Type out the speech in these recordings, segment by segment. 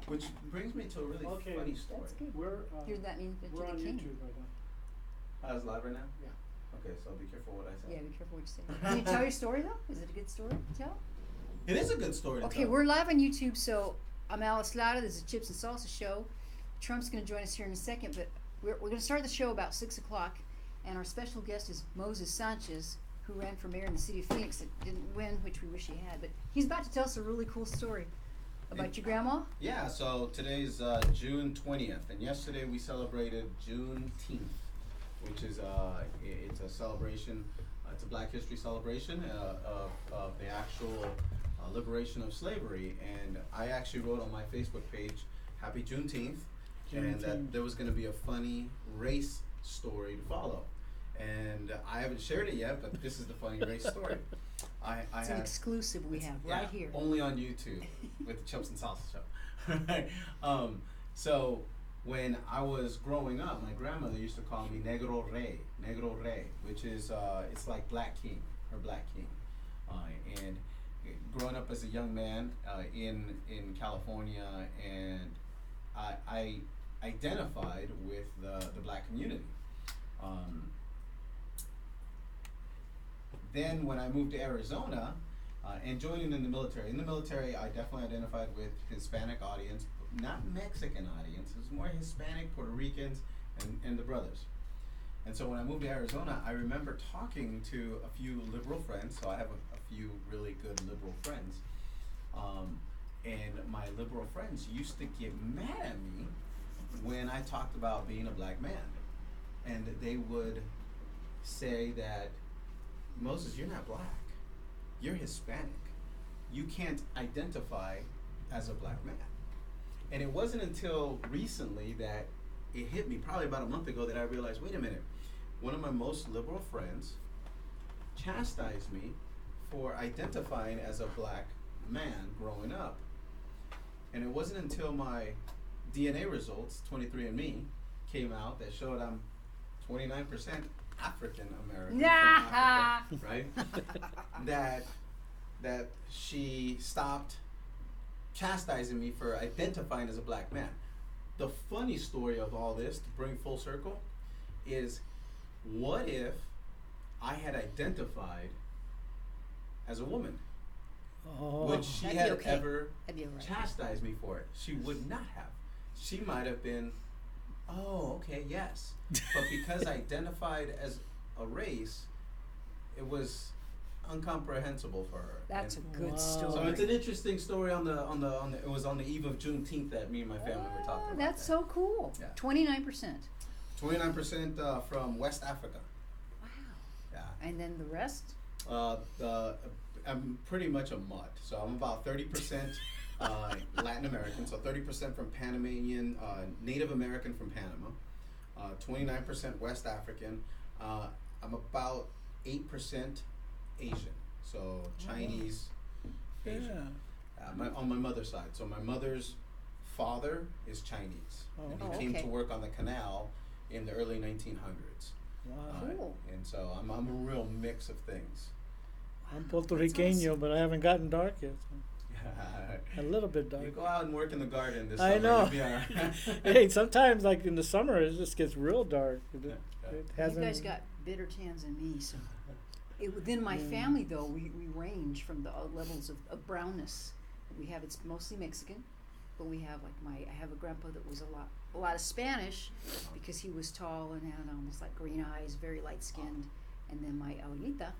Which brings me to a really Okay. funny story. That's good. Here's that means that we're you're on the king. YouTube right now. Oh, it's live right now? Yeah. Okay, so be careful what I say. Yeah, be careful what you say. Can you tell your story though? Is it a good story to tell? It is a good story to Okay, tell. we're live on YouTube, so I'm Alice Lara. This is Chips and Salsa Show. Trump's going to join us here in a second, but we're going to start the show about 6 o'clock, and our special guest is Moses Sanchez, who ran for mayor in the city of Phoenix that didn't win, which we wish he had. But he's about to tell us a really cool story about your grandma. Yeah, so today's June 20th, and yesterday we celebrated Juneteenth, which is it's a celebration. It's a Black History celebration of the actual liberation of slavery. And I actually wrote on my Facebook page, "Happy Juneteenth," and that there was going to be a funny race story to follow. And I haven't shared it yet, but this is the funny race story. It's an exclusive we have right here. Only on YouTube with the Chips and Salsa Show. Right? So when I was growing up, my grandmother used to call me Negro Rey, which is it's like Black King, her Black King. And growing up as a young man in California, and I identified with the Black community. Then when I moved to Arizona and joining in the military I definitely identified with Hispanic audience, not Mexican audience. It was more Hispanic, Puerto Ricans, and the brothers. And so when I moved to Arizona, I remember talking to a few liberal friends. So I have a few really good liberal friends. And my liberal friends used to get mad at me when I talked about being a black man. And they would say that, "Moses, you're not black. You're Hispanic. You can't identify as a black man." And it wasn't until recently that it hit me, probably about a month ago, that I realized, wait a minute, one of my most liberal friends chastised me for identifying as a black man growing up. And it wasn't until my DNA results, 23andMe, came out that showed I'm 29% African American, right? that she stopped chastising me for identifying as a black man. The funny story of all this, to bring full circle, is what if I had identified as a woman? Would she have ever chastised me for it? She would not have. She might have been, "Oh, okay, yes." But because I identified as a race, it was incomprehensible for her. That's a good story. So it's an interesting story on the it was on the eve of Juneteenth that me and my family were talking about. That's so cool. Yeah. 29%. 29% from West Africa. Wow. Yeah. And then the rest? I'm pretty much a mutt. So I'm about 30% Latin American, so 30% from Panamanian, Native American from Panama, 29% West African. I'm about 8% Asian, so Chinese, Asian. On my mother's side. So my mother's father is Chinese, and he came to work on the canal in the early 1900s. Wow. Cool. And so I'm a real mix of things. I'm Puerto Riqueño, but I haven't gotten dark yet. So. A little bit dark. You go out and work in the garden this I summer. know. You'll be all right. Hey, sometimes like in the summer, it just gets real dark. It You hasn't. guys got better tans than me, so. Within my family, though, we range from the levels of brownness. We have, it's mostly Mexican, but we have I have a grandpa that was a lot of Spanish because he was tall and had almost like green eyes, very light skinned. And then my abuelita,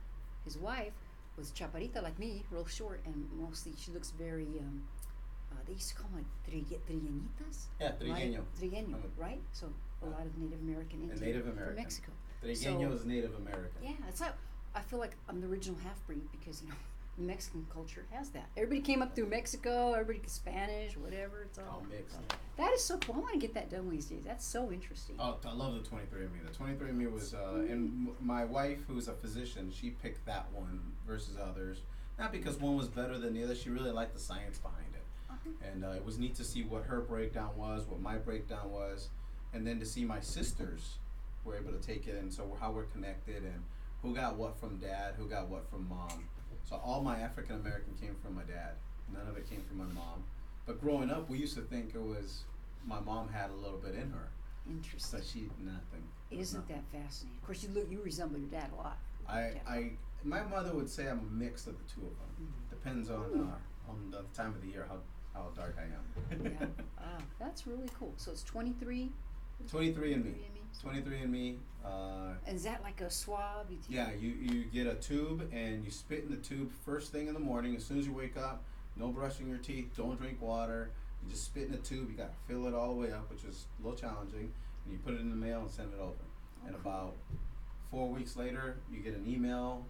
his wife, was chaparita like me, real short, and mostly she looks very, they used to call them like trigueñitas? Yeah, trigueño. Right? Trigueño, right? So a lot of Native American Indian Native American. from Mexico. Trigueño is Native American. Yeah, it's like, I feel like I'm the original half-breed because, the Mexican culture has that. Everybody came up through Mexico, everybody Spanish, whatever, it's all mixed. That is so cool. I want to get that done these days. That's so interesting. Oh, I love the 23andMe. The 23andMe was, and my wife, who's a physician, she picked that one versus others. Not because one was better than the other. She really liked the science behind it. And it was neat to see what her breakdown was, what my breakdown was, and then to see my sisters were able to take it, and so how we're connected, and who got what from dad, who got what from mom. So all my African American came from my dad. None of it came from my mom. But growing up, we used to think it was my mom had a little bit in her, Interesting. but she nothing. Isn't that fascinating? Of course, you resemble your dad a lot. My mother would say I'm a mix of the two of them. Mhm. Depends on the time of the year how dark I am. Yeah. That's really cool. So it's 23. 23 and me. 23 and me. 23 and me. And is that like a swab? Yeah, you get a tube and you spit in the tube first thing in the morning. As soon as you wake up, no brushing your teeth, don't drink water. You just spit in the tube. You got to fill it all the way up, which is a little challenging. And you put it in the mail and send it over. Okay. And about 4 weeks later, you get an email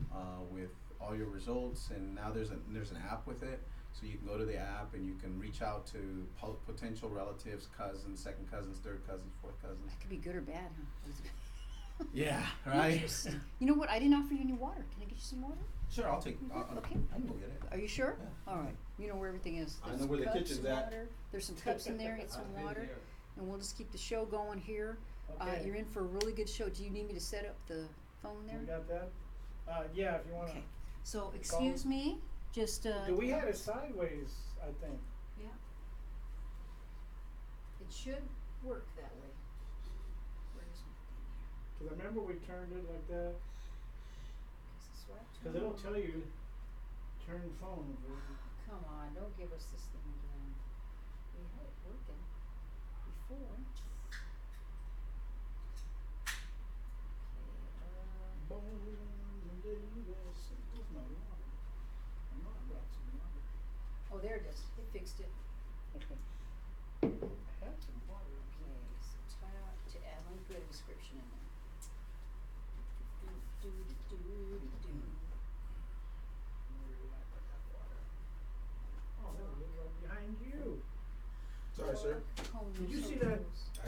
with all your results. And now there's an app with it. So you can go to the app and you can reach out to potential relatives, cousins, second cousins, third cousins, fourth cousins. That could be good or bad, huh? Yeah, right? Interesting. You know what? I didn't offer you any water. Can I get you some water? Sure, I'll take Okay. I can go get it. Are you sure? Yeah. All right. You know where everything is. I There's know where some the cups, kitchen's some at. water. There's some cups in there. Get some water. And we'll just keep the show going here. Okay. You're in for a really good show. Do you need me to set up the phone there? We got that? Yeah, if you wanna. Okay. So, excuse me. Just, Do we had it sideways, I think. Yeah. It should work that way. Where is my thing here? Cause I remember we turned it like that. Is this right? Cause it'll tell you, turn phone. Come on, don't give us this thing again. We had it working before. Oh, there it is. It fixed it. Okay. Had some water. Okay, so to add, let me put a description in there. Do. Oh, that was right behind you. Sorry, sir. Did you see that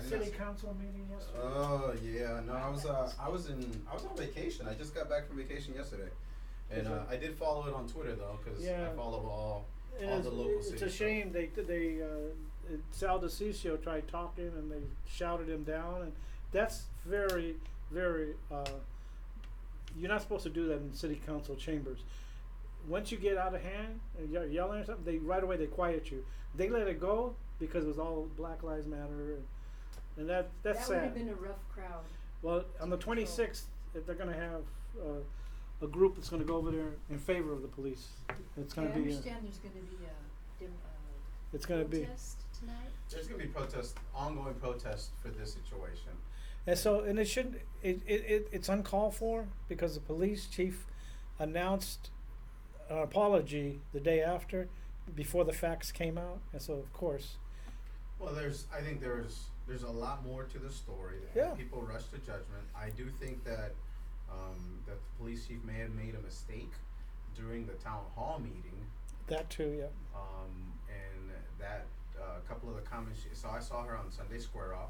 city council meeting yesterday? Oh yeah, no, I was on vacation. I just got back from vacation yesterday, and I did follow it on Twitter though, because Yeah. I follow all It's- the local It's city a stuff. shame Sal DeCiccio tried talking and they shouted him down, and that's very, very. You're not supposed to do that in city council chambers. Once you get out of hand and you're yelling or something, they right away they quiet you. They let it go because it was all Black Lives Matter, and that's That would sad. have been a rough crowd. Well, on the 26th, they're going to have a group that's going to go over there in favor of the police. It's going I to be. understand there's gonna be It's going to be. protest tonight. There's gonna be ongoing protests for this situation. And it shouldn't. It's uncalled for because the police chief announced an apology the day after, before the facts came out, and so of course. Well, I think there's a lot more to the story. Yeah. People rush to judgment. I do think that the police chief may have made a mistake during the town hall meeting. That too, yeah. And that a couple of the comments. So I saw her on Sunday Square Off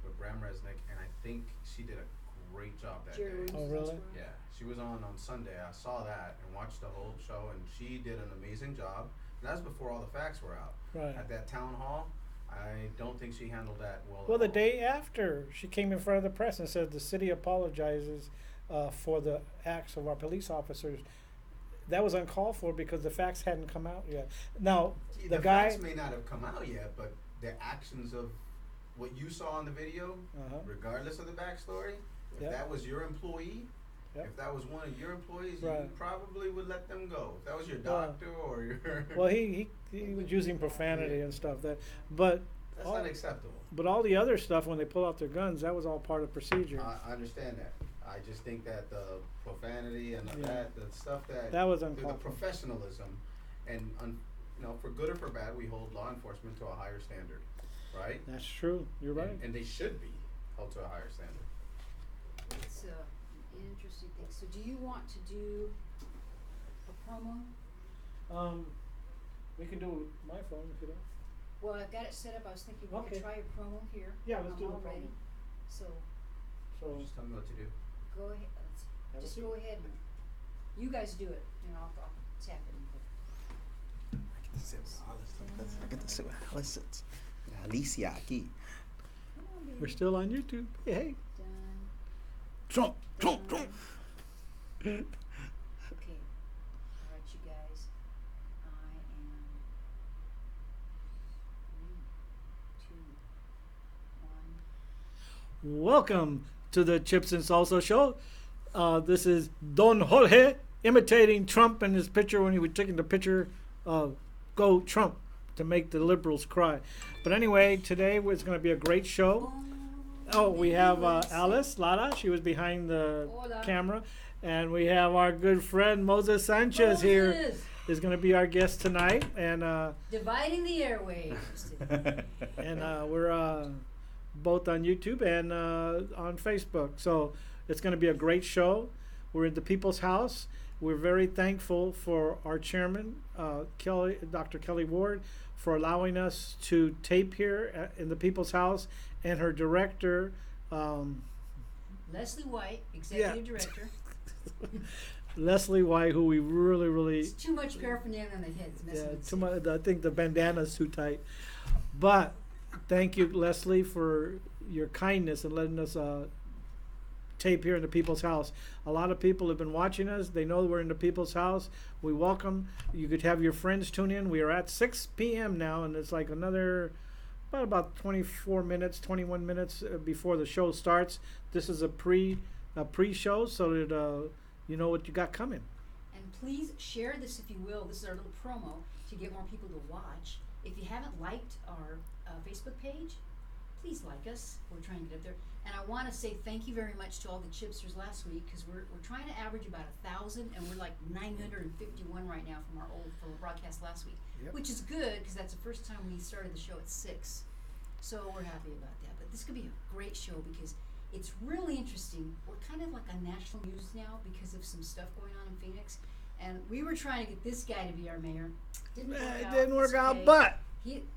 with Bram Resnick, and I think she did a great job that Jerry day. Williams Oh, is really? right. Yeah, she was on Sunday. I saw that and watched the whole show, and she did an amazing job. And that was before all the facts were out. Right. At that town hall, I don't think she handled that well. Well, at the all. day after, she came in front of the press and said the city apologizes for the acts of our police officers. That was uncalled for because the facts hadn't come out yet. Now, See, the the guy. facts may not have come out yet, but the actions of what you saw in the video, Uh-huh. regardless of the backstory, if Yep. that was your employee, Yep. if that was one of your employees, Right. you probably would let them go. If that was your Well- doctor or your Well, he was using profanity and stuff. But that's all, not acceptable. but all the other stuff when they pull out their guns, that was all part of procedure. I understand that. I just think that the profanity and Yeah. the stuff that That was the uncalled for. professionalism, and for good or for bad, we hold law enforcement to a higher standard, right? That's true. You're right. And they should be held to a higher standard. It's an interesting thing. So do you want to do a promo? We can do it with my phone if you don't. Well, I've got it set up. I was thinking we Okay. could try a promo here. Yeah, let's I'm do the all ready. promo. So So Just tell me what to do. go ahead. Have a Just seat. go ahead. And you guys do it, and I'll tap it. I get to sit with Alice. Alicia aquí. Come on, baby. We're still on YouTube. Hey. Done. Trump, Trump, Done. Trump. Okay. All right, you guys. I am Welcome to the Chips and Salsa Show. This is Don Jorge imitating Trump in his picture when he was taking the picture of Go Trump to make the liberals cry. But anyway, today was going to be a great show. Oh, we have Alice Lara. She was behind the Hola. camera. And we have our good friend Moses Sanchez here. Is going to be our guest tonight. And Dividing the airwaves. and we're both on YouTube and on Facebook. So it's going to be a great show. We're in the People's House. We're very thankful for our chairman, Dr. Kelly Ward, for allowing us to tape here in the People's House, and her director, Leslie White, executive director. Leslie White, who we really It's too much paraphernalia on the head. It's messing with too much. I think the bandana's too tight. But thank you, Leslie, for your kindness and letting us tape here in the People's House. A lot of people have been watching us. They know we're in the People's House. We welcome. You could have your friends tune in. We are at 6 p.m. now, and it's like another about 24 minutes, 21 minutes before the show starts. This is a pre-show, so that you know what you got coming. And please share this if you will. This is our little promo to get more people to watch. If you haven't liked our Facebook page, please like us. We're trying to get up there. And I want to say thank you very much to all the chipsters last week, because we're trying to average about 1,000, and we're like 951 right now from our broadcast last week, which is good because that's the first time we started the show at 6. So we're happy about that. But this could be a great show because it's really interesting. We're kind of like on national news now because of some stuff going on in Phoenix, and we were trying to get this guy to be our mayor. Didn't work out. It didn't work It's out, okay. but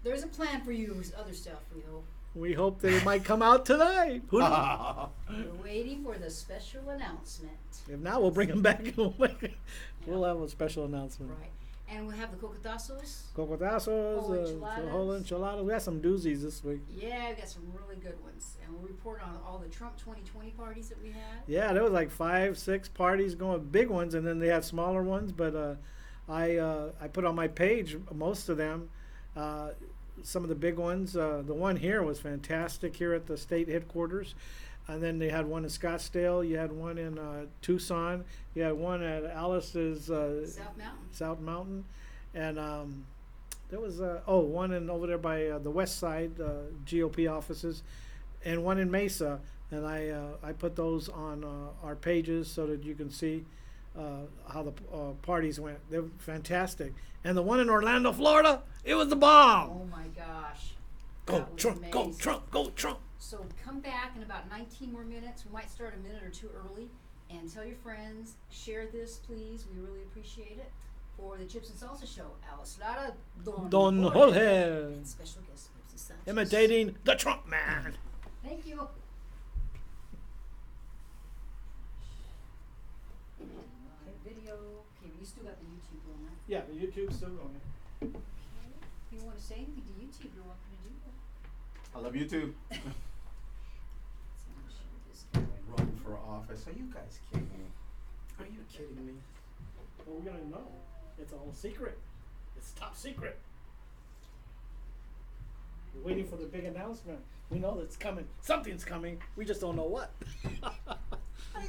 There's a plan for you. Other stuff, we hope. we hope that it might come out tonight. Who knows? We're waiting for the special announcement. If not, we'll bring him back. We'll have a special announcement. Right. And we'll have the cocotazos. Cocotazos, Whole enchiladas. the whole enchiladas. We got some doozies this week. Yeah, we got some really good ones. And we'll report on all the Trump 2020 parties that we had. Yeah, there was like 5, 6 parties going, big ones, and then they had smaller ones. But I put on my page most of them. Some of the big ones. The one here was fantastic here at the state headquarters. And then they had one in Scottsdale. You had one in Tucson. You had one at Alice's South Mountain. And there was one over there by the west side GOP offices, and one in Mesa. And I put those on our pages so that you can see how the parties went. They were fantastic. And the one in Orlando, Florida, it was the bomb. Oh my gosh. Go That was Trump, go amazing. Trump, go Trump. So come back in about 19 more minutes. We might start a minute or two early. And tell your friends. Share this, please. We really appreciate it. For the Chips and Salsa Show, Alice Lara Don Jorge. And special guest, Moses Sanchez. Imitating the Trump man. Thank you. Video. Okay, you still got the YouTube going, right? Yeah, the YouTube's still going. Okay. If you want to say anything to YouTube, you're welcome to do that. I love you too. So I'm gonna share this guy right Run for office. Are you guys kidding me? Are you kidding me? Well, we're gonna know. It's all secret. It's top secret. We're waiting for the big announcement. We know that's coming. Something's coming. We just don't know what.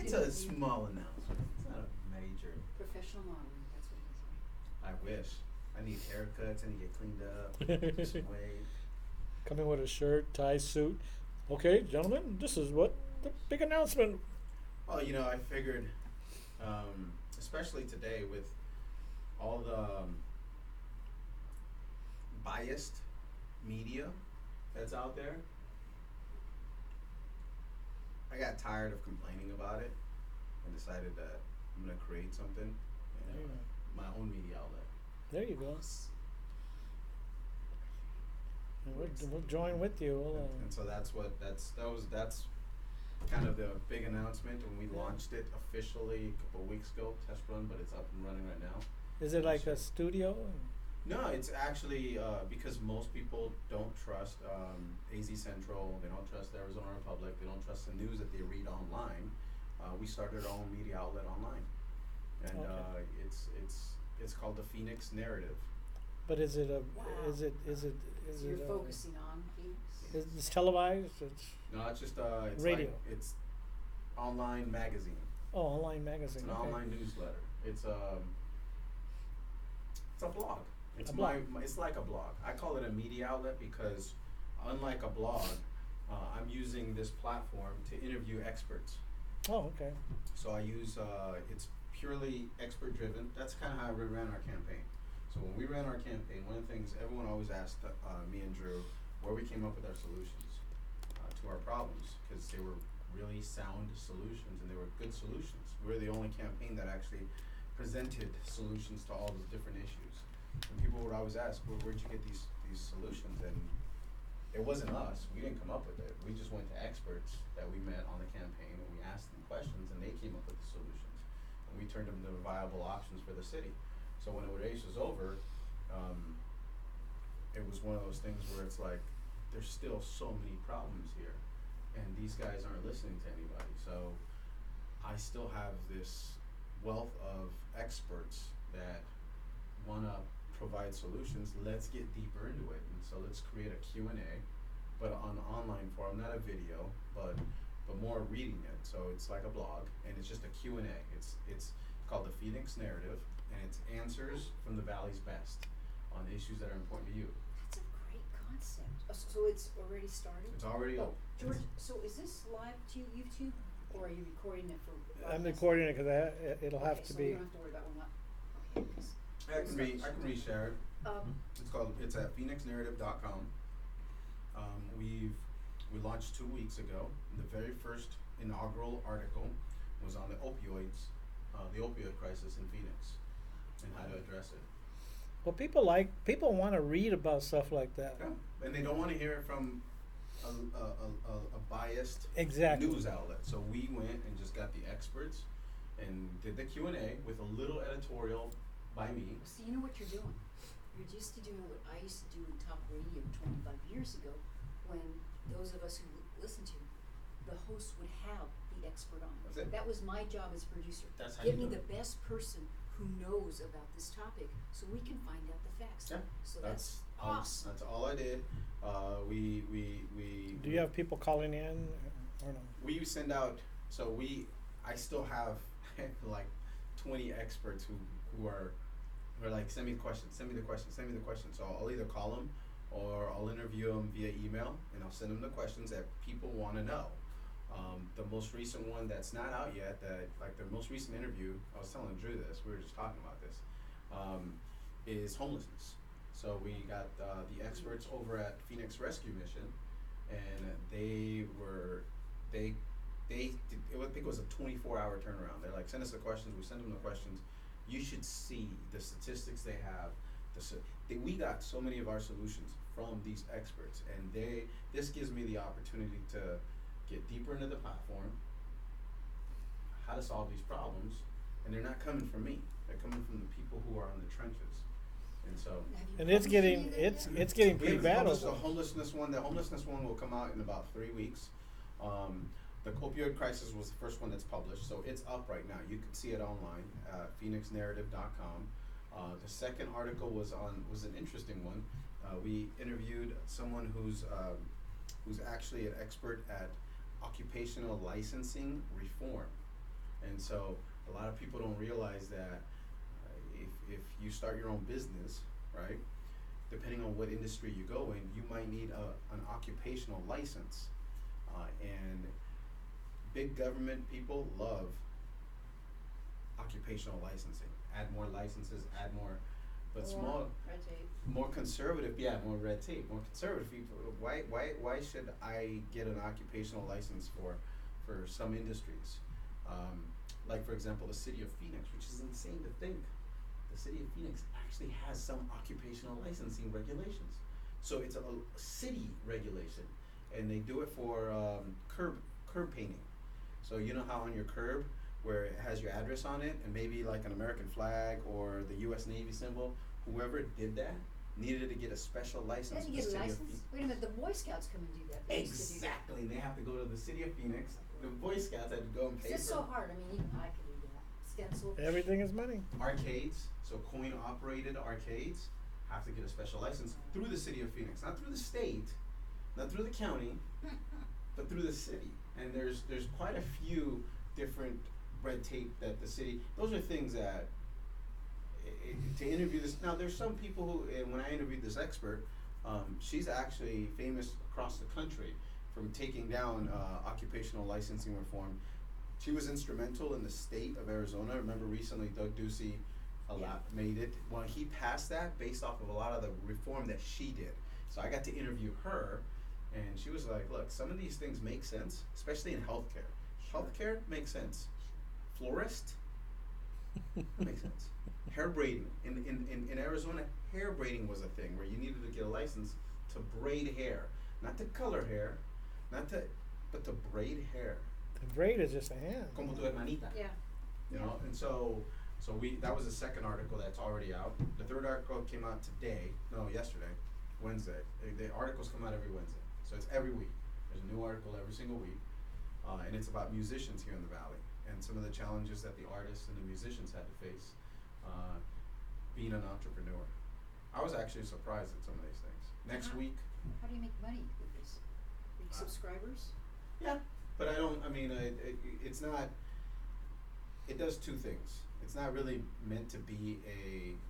It's a small announcement. It's not a major. Professional modeling, that's what it is. I wish. I need haircuts. I need to get cleaned up. Lose some weight. Coming with a shirt, tie, suit. Okay, gentlemen, this is what the big announcement. Well, I figured, especially today with all the biased media that's out there, I got tired of complaining about it and decided that I'm going to create something, my own media outlet. There you go. And we'll join with you. We'll, And so that's kind of the big announcement when we launched it officially a couple of weeks ago, test run, but it's up and running right now. is it like a studio? No, it's actually because most people don't trust AZ Central, they don't trust the Arizona Republic, they don't trust the news that they read online. We started our own media outlet online, and Okay. it's called the Phoenix Narrative. But is it a? Wow. Is it? So you're focusing on Phoenix? It's televised. It's No, it's just it's Radio. like it's online magazine. online It's magazine. an Okay. online newsletter. It's a blog. It's A blog. it's like a blog. I call it a media outlet because unlike a blog, I'm using this platform to interview experts. Oh, okay. So I use it's purely expert driven. That's kind of how we ran our campaign. So when we ran our campaign, one of the things everyone always asked me and Drew where we came up with our solutions to our problems because they were really sound solutions and they were good solutions. We were the only campaign that actually presented solutions to all these different issues. And people would always ask, well, where'd you get these solutions? And it wasn't us. We didn't come up with it. We just went to experts that we met on the campaign and we asked them questions and they came up with the solutions. And we turned them into viable options for the city. So when the race was over, it was one of those things where it's like, there's still so many problems here and these guys aren't listening to anybody. So I still have this wealth of experts that wanna provide solutions. Let's get deeper into it. And so let's create a Q&A, but on online form, not a video, but more reading it. So it's like a blog and it's just a Q&A. It's called the Phoenix Narrative and it's answers from the Valley's best on issues that are important to you. That's a great concept. So it's already started? It's already Oh, up. George, so is this live to YouTube or are you recording it for I'm broadcast? recording it because it'll have Okay, to so be. you don't have to worry about one up. Okay, 'cause I can reshare it. Um, It's at phoenixnarrative.com. We launched 2 weeks ago. The very first inaugural article was on the opioid crisis in Phoenix and how to address it. Well, people want to read about stuff like that. Yeah. And they don't want to hear it from a biased Exactly. news outlet. So we went and just got the experts and did the Q&A with a little editorial by me. so you know what you're doing. You're used to doing what I used to do in talk radio 25 years ago when those of us who listened to the host would have the expert on. That's it. That was my job as producer. That's how Give you me do the it. best person who knows about this topic so we can find out the facts. Yeah, So that's all, awesome. that's all I did. We Do you have people calling in or no? we send out, so I still have like 20 experts who are like, send me the question. So I'll either call them or I'll interview them via email and I'll send them the questions that people want to know. The most recent one that's not out yet, the most recent interview, I was telling Drew this, we were just talking about this, is homelessness. So we got the experts over at Phoenix Rescue Mission, and I think it was a 24-hour turnaround. They're like, send us the questions. We send them the questions. You should see the statistics they have. We got so many of our solutions from these experts, and this gives me the opportunity to get deeper into the platform, how to solve these problems, and they're not coming from me. They're coming from the people who are in the trenches. And so Have you And it's published getting any of that yet? it's getting we pretty haven't bad. published the over- homelessness one. The homelessness one will come out in about 3 weeks. The opioid crisis was the first one that's published, so it's up right now. You can see it online at phoenixnarrative.com. The second article was an interesting one. We interviewed someone who's actually an expert at occupational licensing reform, and so a lot of people don't realize that if you start your own business, right, depending on what industry you go in, you might need an occupational license, and big government people love occupational licensing. Add more licenses, add more, but small, Red tape. more conservative, more red tape, more conservative people. Why should I get an occupational license for some industries? Like for example, the city of Phoenix, which is insane to think. The city of Phoenix actually has some occupational licensing regulations. So it's a city regulation, and they do it for curb painting. So you know how on your curb where it has your address on it and maybe like an American flag or the U.S. Navy symbol, whoever did that needed to get a special license. Then from you the get a city of license? Phoenix. Wait a minute, the Boy Scouts come and do that. They used to do that. Exactly, they have to go to the city of Phoenix. The Boy Scouts had to go and pay It's for so hard. I mean, even I could do that. Stencil. Everything is money. arcades. So coin-operated arcades have to get a special license through the city of Phoenix, not through the state, not through the county, but through the city. And there's quite a few different red tape that the city. Those are things that to interview this. Now there's some people who, and when I interviewed this expert, she's actually famous across the country from taking down occupational licensing reform. She was instrumental in the state of Arizona. Remember recently Doug Ducey made it. Well, he passed that based off of a lot of the reform that she did. So I got to interview her, and she was like, look, some of these things make sense, especially in healthcare. Healthcare makes sense. Florist makes sense. Hair braiding. In Arizona, hair braiding was a thing where you needed to get a license to braid hair. Not to color hair, but to braid hair. The braid is just a hand. Como tu hermanita. Yeah. You know, and so that was the second article that's already out. The third article came out yesterday, Wednesday. The articles come out every Wednesday, so it's every week. There's a new article every single week, and it's about musicians here in the Valley and some of the challenges that the artists and the musicians had to face being an entrepreneur. I was actually surprised at some of these things. Next week. How do you make money with this? Big subscribers? Yeah, but it's not. It does two things. It's not really meant to be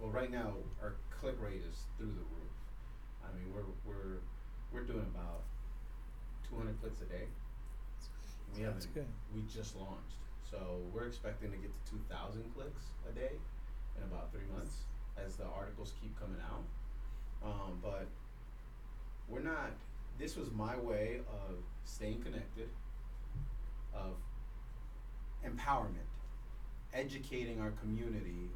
right now our click rate is through the roof. I mean, we're doing about 200 clicks a day. That's good. We just launched, so we're expecting to get to 2,000 clicks a day in about 3 months as the articles keep coming out. But we're not. This was my way of staying connected, of empowerment, educating our community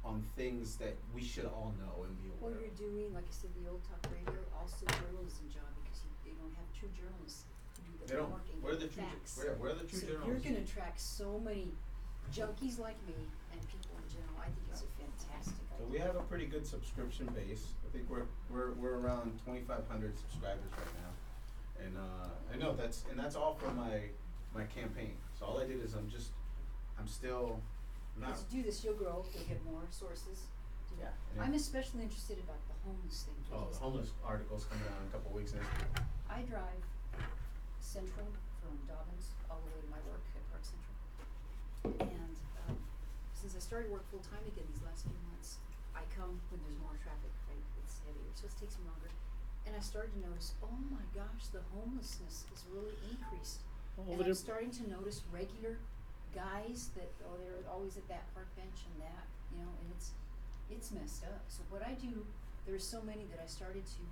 on things that we should all know and be aware Well, of. you're doing, like I said, the old talk radio, also journalism job, because they don't have true journalists who do They the don't. homework and We're the get true. facts. We're the true So journalists. you're gonna attract so many junkies like me and people in general. I think it's a fantastic idea. So we have a pretty good subscription base. I think we're around 2,500 subscribers right now, and I know that's all from my campaign. So all I did is I'm still not. As you do this, you'll grow, you'll get more sources. Yeah. I'm especially interested about the homeless thing. Oh, the homeless article's coming out in a couple of weeks now. I drive Central from Dobbins all the way to my work at Park Central. And since I started work full time again these last few months, I come when there's more traffic, right? It's heavier, so it takes me longer. And I started to notice, oh my gosh, the homelessness has really increased. And I'm starting to notice regular guys that they're always at that park bench and that, and it's messed up. So what I do, there's so many that I started to,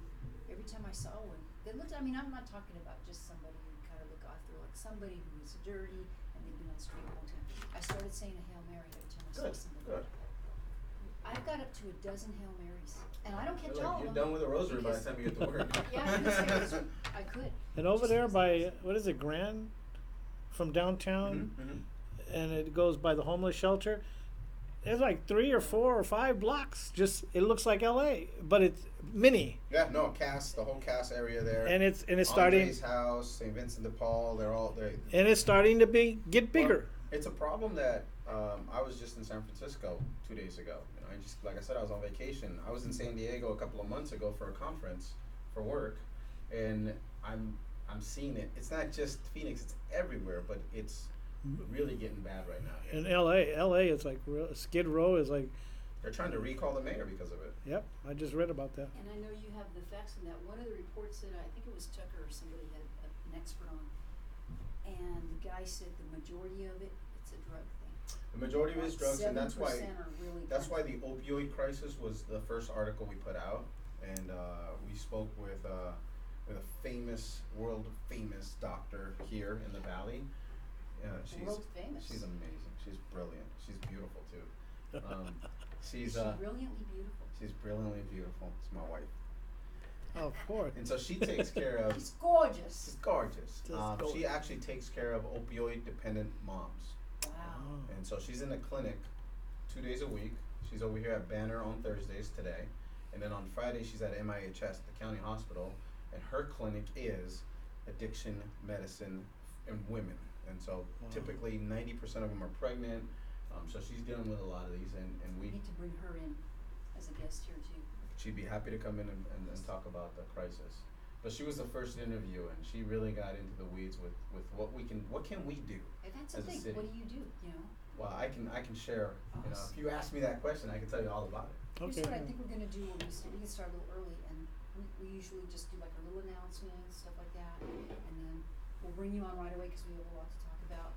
every time I saw one, that looked, I'm not talking about just somebody who kind of look off, they're like somebody who is dirty and they've been on the street the whole time. I started saying a Hail Mary every time I saw somebody. Good. I've got up to a dozen Hail Marys, and I don't catch all of them. You're done with the rosary by the time you get to work. Yeah, I could. And over there by, what is it, Grand? From downtown, and it goes by the homeless shelter. There's like 3 or 4 or 5 blocks. Just it looks like L.A., but it's mini. Yeah, no, the whole Cass area there. And it's starting. Andre's house, St. Vincent de Paul, they're all there. And it's starting to get bigger. Well, it's a problem that I was just in San Francisco 2 days ago. Like I said, I was on vacation. I was in San Diego a couple of months ago for a conference for work, and I'm seeing it. It's not just Phoenix; it's everywhere. But it's really getting bad right now. In LA is like Skid Row is like. They're trying to recall the mayor because of it. Yep, I just read about that. And I know you have the facts on that. One of the reports that I think it was Tucker or somebody had an expert on, and the guy said the majority of it's a drug thing. The majority of it is drugs, and that's why 7% are really the opioid crisis was the first article we put out, and we spoke with a world famous doctor here in the Valley. World famous. She's amazing. She's brilliant. She's beautiful too. She's brilliantly beautiful. She's brilliantly beautiful. It's my wife. Oh, of course. And so she takes care of. She's gorgeous. She's gorgeous. Gorgeous. She actually takes care of opioid dependent moms. Wow. And so she's in the clinic 2 days a week. She's over here at Banner on Thursdays today. And then on Friday, she's at MIHS, the county hospital. And her clinic is addiction medicine and women. And so typically 90% of them are pregnant. So she's dealing with a lot of these. And we need to bring her in as a guest here too. she'd be happy to come in and talk about the crisis. But she was the first interview, and she really got into the weeds with what can we do And that's as the a thing, city. what do you do, you know? Well, I can share. You know, Awesome. if you ask me that question, I can tell you all about it. Here's Okay. what I think we're gonna do when we can start a little early, and we usually just do like a little announcement, stuff like that, and then we'll bring you on right away, cause we have a lot to talk about.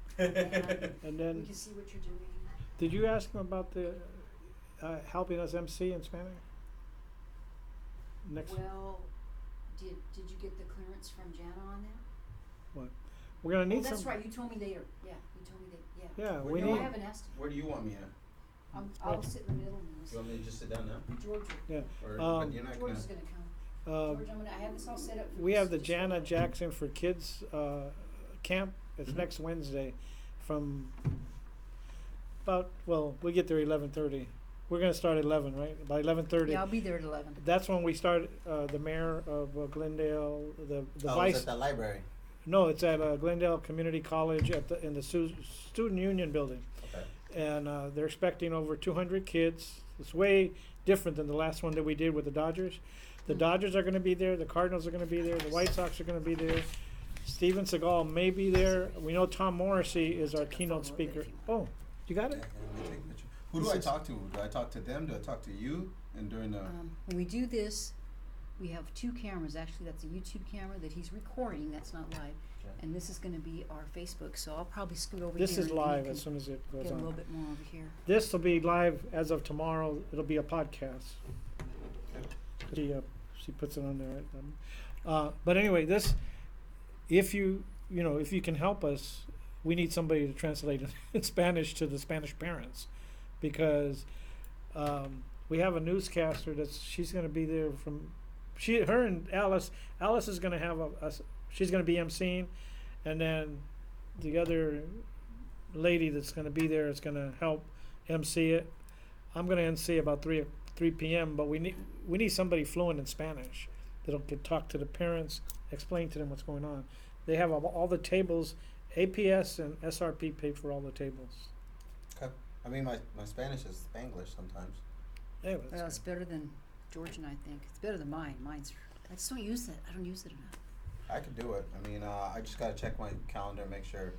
And We then, can see what you're doing. did you ask him about the helping us MC in Spanish? Next, Well, did you get the clearance from Jana on that? we're gonna Oh, need that's some. right, you told me later, yeah, you told me that, yeah. Yeah, Where we do No, you I need. haven't asked him. Where do you want me at? I'll Right. sit in the middle and Do you listen. want me to just sit down now? George, Yeah. Or Um, but you're not George gonna. is gonna come. Uh, George, I have this all set up for we you, have so the just Jana wait. Jackson for Kids camp. It's Mhm. next Wednesday, from we get there 11:30. We're gonna start at 11, right? By 11:30. Yeah, I'll be there at 11. That's when we start. The mayor of Glendale, the It's vice. at the library. No, it's at Glendale Community College in the Student Union building, Okay. and they're expecting over 200 kids. It's way different than the last one that we did with the Dodgers. The Hmm. Dodgers are going to be there. The Cardinals are going to be there. The White Sox are going to be there. Steven Seagal may be there. We know Tom Morrissey is our Take a keynote photo of it speaker. if you Oh, you got Yeah, it? let me take a picture. Who This do I is- talk to? Do I talk to them? Do I talk to you? And during the When we do this, we have two cameras. Actually, that's a YouTube camera that he's recording. That's not live. Okay. And this is going to be our Facebook. So I'll probably scoot over This here. is and you live can as soon as it goes get a little on. bit more over here. This will be live as of tomorrow. It'll be a podcast. She puts it on there. Right? But anyway, if you can help us, we need somebody to translate it in Spanish to the Spanish parents, because we have a newscaster she's going to be there her and Alice. Alice is going to have she's going to be emceeing, and then the other lady that's going to be there is going to help MC it. I'm going to MC about 3 p.m. But we need somebody fluent in Spanish that'll talk to the parents, explain to them what's going on. They have all the tables. APS and SRP pay for all the tables. Okay. I mean, my Spanish is Spanglish sometimes. Anyway, Well, that's it's better than George and I think. It's better than mine. I just don't use it. I don't use it enough. I could do it. I mean, I just gotta check my calendar and make sure.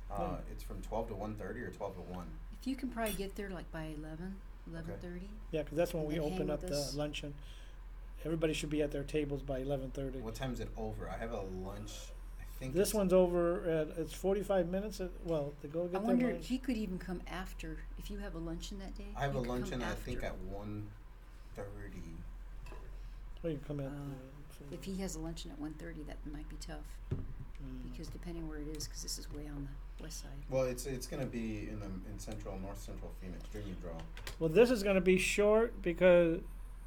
Yeah. It's from 12 to 1:30 or 12 to 1. If you can probably get there like by 11:30. yeah, because that's when And we then hang open up with the us. luncheon. Everybody should be at their tables by 11:30. What time is it over? I have a lunch. I think This it's- one's over it's 45 minutes. They go I get their wonder if lunch. he could even come after. If you have a luncheon that day, I have he a could come luncheon. I think after. at 1:30. Or you can come at. If he has a luncheon at 1:30, that might be tough because depending where it is, because this is way on the west side. Well, it's gonna be in north central Phoenix, Dreamy Draw. Well, this is going to be short because,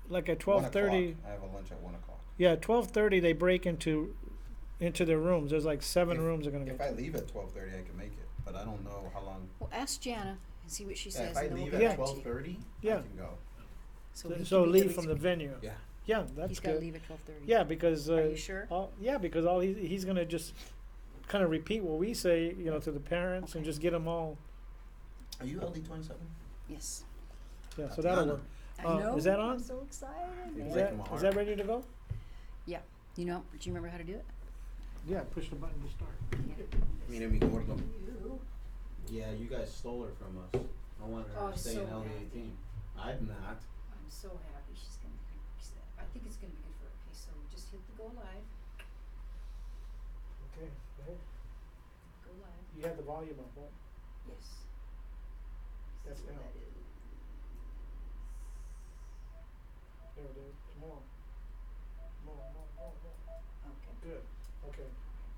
like at 12:30. 1 o'clock. I have a lunch at 1 o'clock. Yeah, 12:30 they break into their rooms. There's like 7 rooms are going to If go. I leave at 12:30, I can make it, but I don't know how long. Well, ask Jana and see what she Yeah, says. if I and then leave we'll at get back to you. 12:30, Yeah. I can go. So, he So can be leave from the venue. Yeah. Yeah, that's He's got to good. leave at 12:30. Yeah, because Are you sure? because all he's going to just kind of repeat what we say, to the parents and Okay. just get them all. Are you LD 27? Yes. Yeah, so that'll work. I know. Is that on? I'm so excited. You're Is breaking that my is heart. that ready to go? Do you remember how to do it? Yeah, push the button to start. Mira mi gordo. Yeah, you guys stole her from us. I wanted her Oh, to stay so in LD happy. 18. I'm not. I'm so happy she's going to. I think it's going to be good for her. Okay, so just hit the go live. Okay, go ahead. Go live. You have the volume up, right? Yes. That's See what down. that is. There it is. More. Okay. Good. Okay.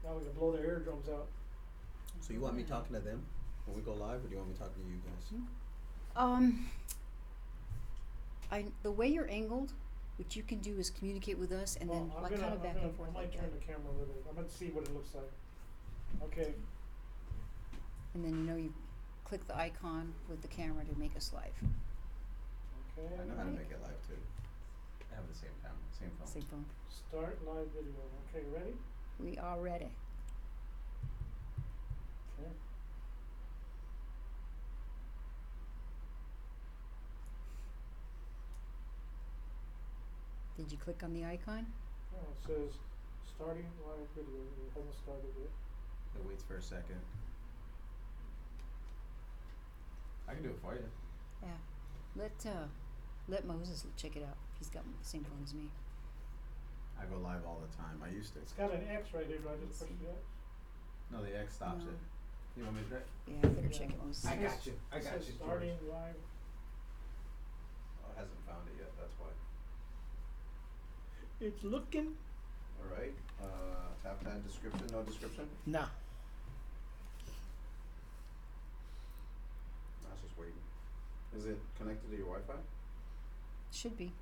Now we can blow their eardrums out. So you want me talking to them when we go live, or do you want me talking to you guys? The way you're angled, what you can do is communicate with us and then I'm like kind of back and forth I might like turn that. the camera a little bit. I'm going to see what it looks like. Okay. And then you click the icon with the camera to make us live. Okay. I know how to make it live too. I have the same phone. Same phone. Start live video. Okay, ready? We are ready. Okay. Did you click on the icon? Oh, it says Starting live video. It hasn't started yet. It waits for a second. I can do it for you. Yeah. Let Moses check it out. He's got the same phone as me. I go live all the time. I used to. It's got an X right here. Do I just push the X? No, the X stops No. it. You want me to try? Yeah, I better check it, Moses. I got you. I It got says you. starting George. live. Oh, it hasn't found it yet. That's why. It's looking. All right. Tap that description. No description. Nah. I was just waiting. Is it connected to your Wi-Fi? Should be.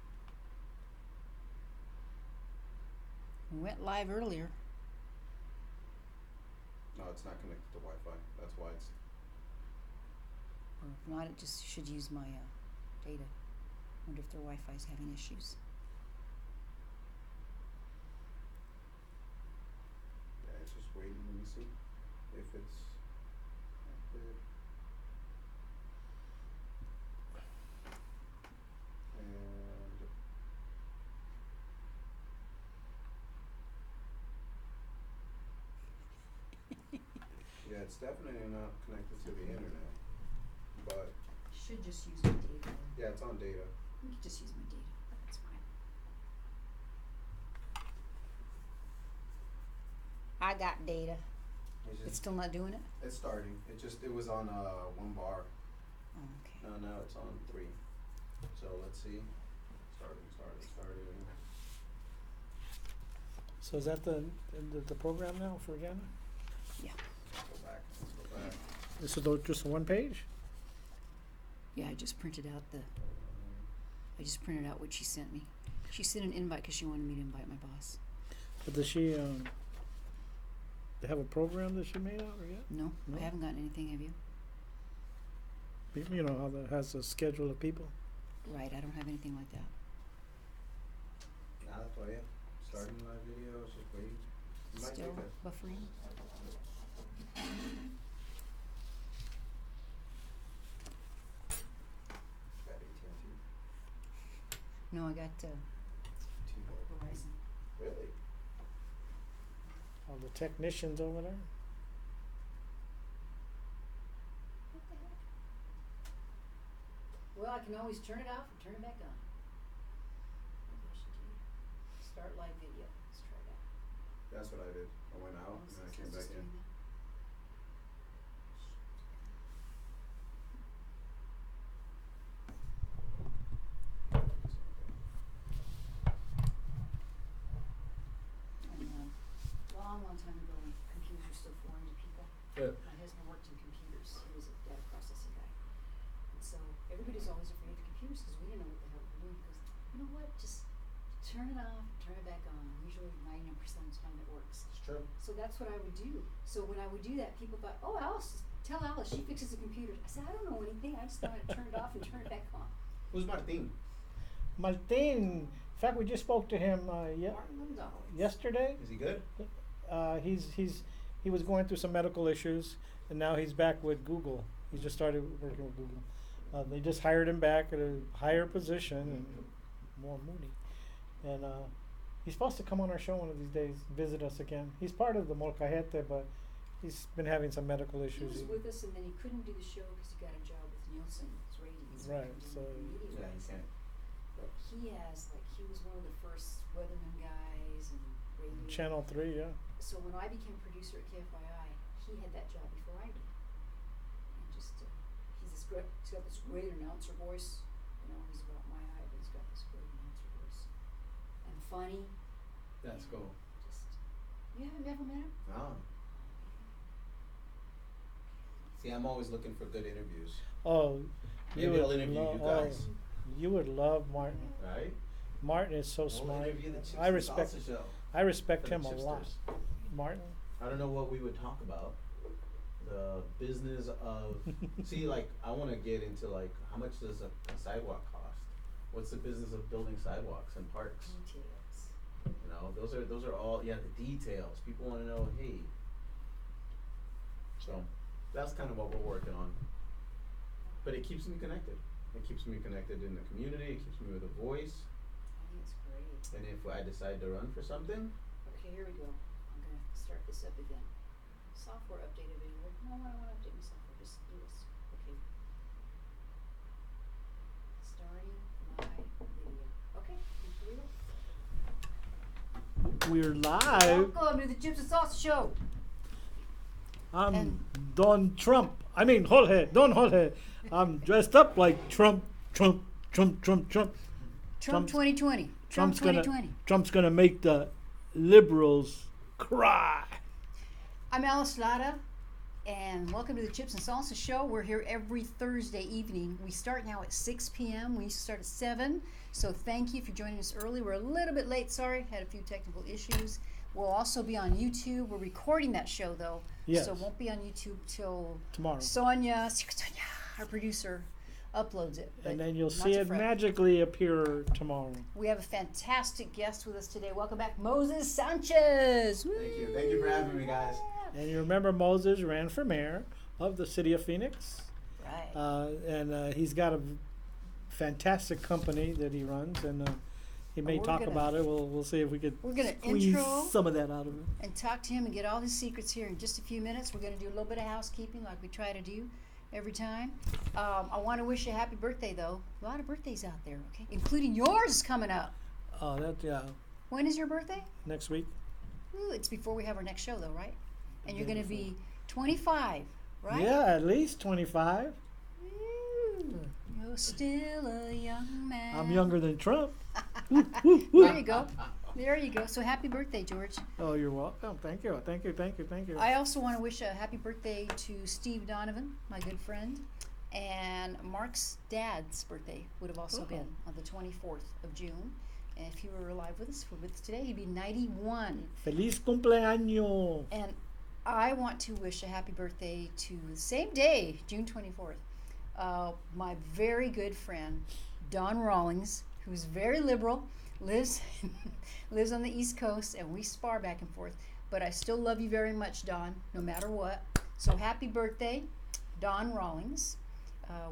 We went live earlier. No, it's not connected to Wi-Fi. That's why it's. Or if not, it just should use my data. Wonder if their Wi-Fi is having issues. Yeah, it's just waiting. Let me see if it's connected. And yeah, it's definitely not connected to the internet, but Should just use my data. yeah, it's on data. You can just use my data. That's fine. I got data. It's It's just still not doing it? it's starting. It was on one bar. Oh, okay. Now it's on 3. So let's see. Starting. So is that the program now for Ghana? Yeah. Let's go back. This is just one page? Yeah, I just printed out what she sent me. She sent an invite because she wanted me to invite my boss. But does she have a program that she made out or yet? No, No? I haven't gotten anything, have you? You know how that has a schedule of people? Right, I don't have anything like that. Now that's why, yeah. Starting live video, it's just waiting. It might Still take a. buffering? Got AT&T. No, I got T-Mobile. Verizon. Really? All the technicians over there? What the heck? Well, I can always turn it off and turn it back on. Maybe I should do start live video. Let's try that. That's what I did. I went out and then I came back in. Long time ago, when computers were still foreign to people, Yeah. my husband worked in computers. He was a data processing guy. And so everybody's always afraid of computers because we didn't know what the hell we were doing. Because you know what? Just turn it off, turn it back on. Usually 99% of the time it works. It's true. So that's what I would do. So when I would do that, people thought, oh, Alice, tell Alice, she fixes the computers. I said, I don't know anything. I just know how to turn it off and turn it back on. Who's Martin? Martin, in fact, we just spoke to him Martin Gonzalez. yesterday. Is he good? He was going through some medical issues, and now he's back with Google. He just started working with Google. They just hired him back at a higher position and more money. And he's supposed to come on our show one of these days, visit us again. He's part of the Molcajete, but he's been having some medical He issues. was with us, and then he couldn't do the show because he got a job with Nielsen's ratings. Right, so- Yeah, you can't. But he was one of the first weatherman guys and radio. Channel 3, yeah. So when I became producer at KFYI, he had that job before I did. And just, he's got this great announcer voice. You know, he's about my height, but he's got this great announcer voice. And funny. That's and cool. Just, you haven't ever met him? No. See, I'm always looking for good interviews. Oh, Maybe I'll interview you guys. You would love Martin. Right? Martin is so We'll smart. interview the Chips I and respect Salsa show I respect for the him a lot. chipsters. Martin. I don't know what we would talk about. The business of see, like I want to get into like how much does a sidewalk cost? What's the business of building sidewalks and parks? Details. You know, those are all the details. People want to know, hey. So that's kind of what we're working on. But it keeps me connected. It keeps me connected in the community. It keeps me with a voice. I think it's great. And if I decide to run for something, Okay, Okay, here we go. I'm gonna start this up again. Software update available. No, I don't want to update my software. Just do this. Okay. Starting my video. Okay, here we go. We're live. Welcome to the Chips and Salsa Show. I'm And- Don Trump. I mean Jorge. Don Jorge. I'm dressed up like Trump. Trump Trump's- 2020. Trump Trump's gonna 2020. Trump's gonna make the liberals cry. I'm Alice Lara, and welcome to the Chips and Salsa Show. We're here every Thursday evening. We start now at 6 p.m. We used to start at 7, so thank you for joining us early. We're a little bit late, sorry, had a few technical issues. We'll also be on YouTube. We're recording that show, though, Yes. so it won't be on YouTube till Tomorrow. Sonia, our producer, uploads it. But And then you'll not see to it fret. magically appear tomorrow. We have a fantastic guest with us today. Welcome back, Moses Sanchez. Thank you for having me, guys. And you remember Moses ran for mayor of the city of Phoenix. Right. And he's got a fantastic company that he runs, and he may we're talk gonna- about it. We'll see if we could We're gonna squeeze intro some of that out of him. and talk to him and get all his secrets here in just a few minutes. We're going to do a little bit of housekeeping like we try to do every time. I want to wish you a happy birthday, though. A lot of birthdays out there, okay? Including yours is coming up. Oh, yeah, When is your birthday? next week. Ooh, it's before we have our next show, though, right? And you're Day going to be 25, right? Yeah, at least 25. Ooh, you're still a young man. I'm younger than Trump. There you go. There you go. So happy birthday, George. Oh, you're welcome. Thank you. I also want to wish a happy birthday to Steve Donovan, my good friend. And Mark's dad's birthday would have also been on the 24th of June. And if he were alive with us today, he'd be 91. Feliz cumpleaños. And I want to wish a happy birthday to the same day, June 24th, my very good friend, Don Rawlings, who's very liberal, lives lives on the East Coast, and we spar back and forth. But I still love you very much, Don, no matter what. So happy birthday, Don Rawlings.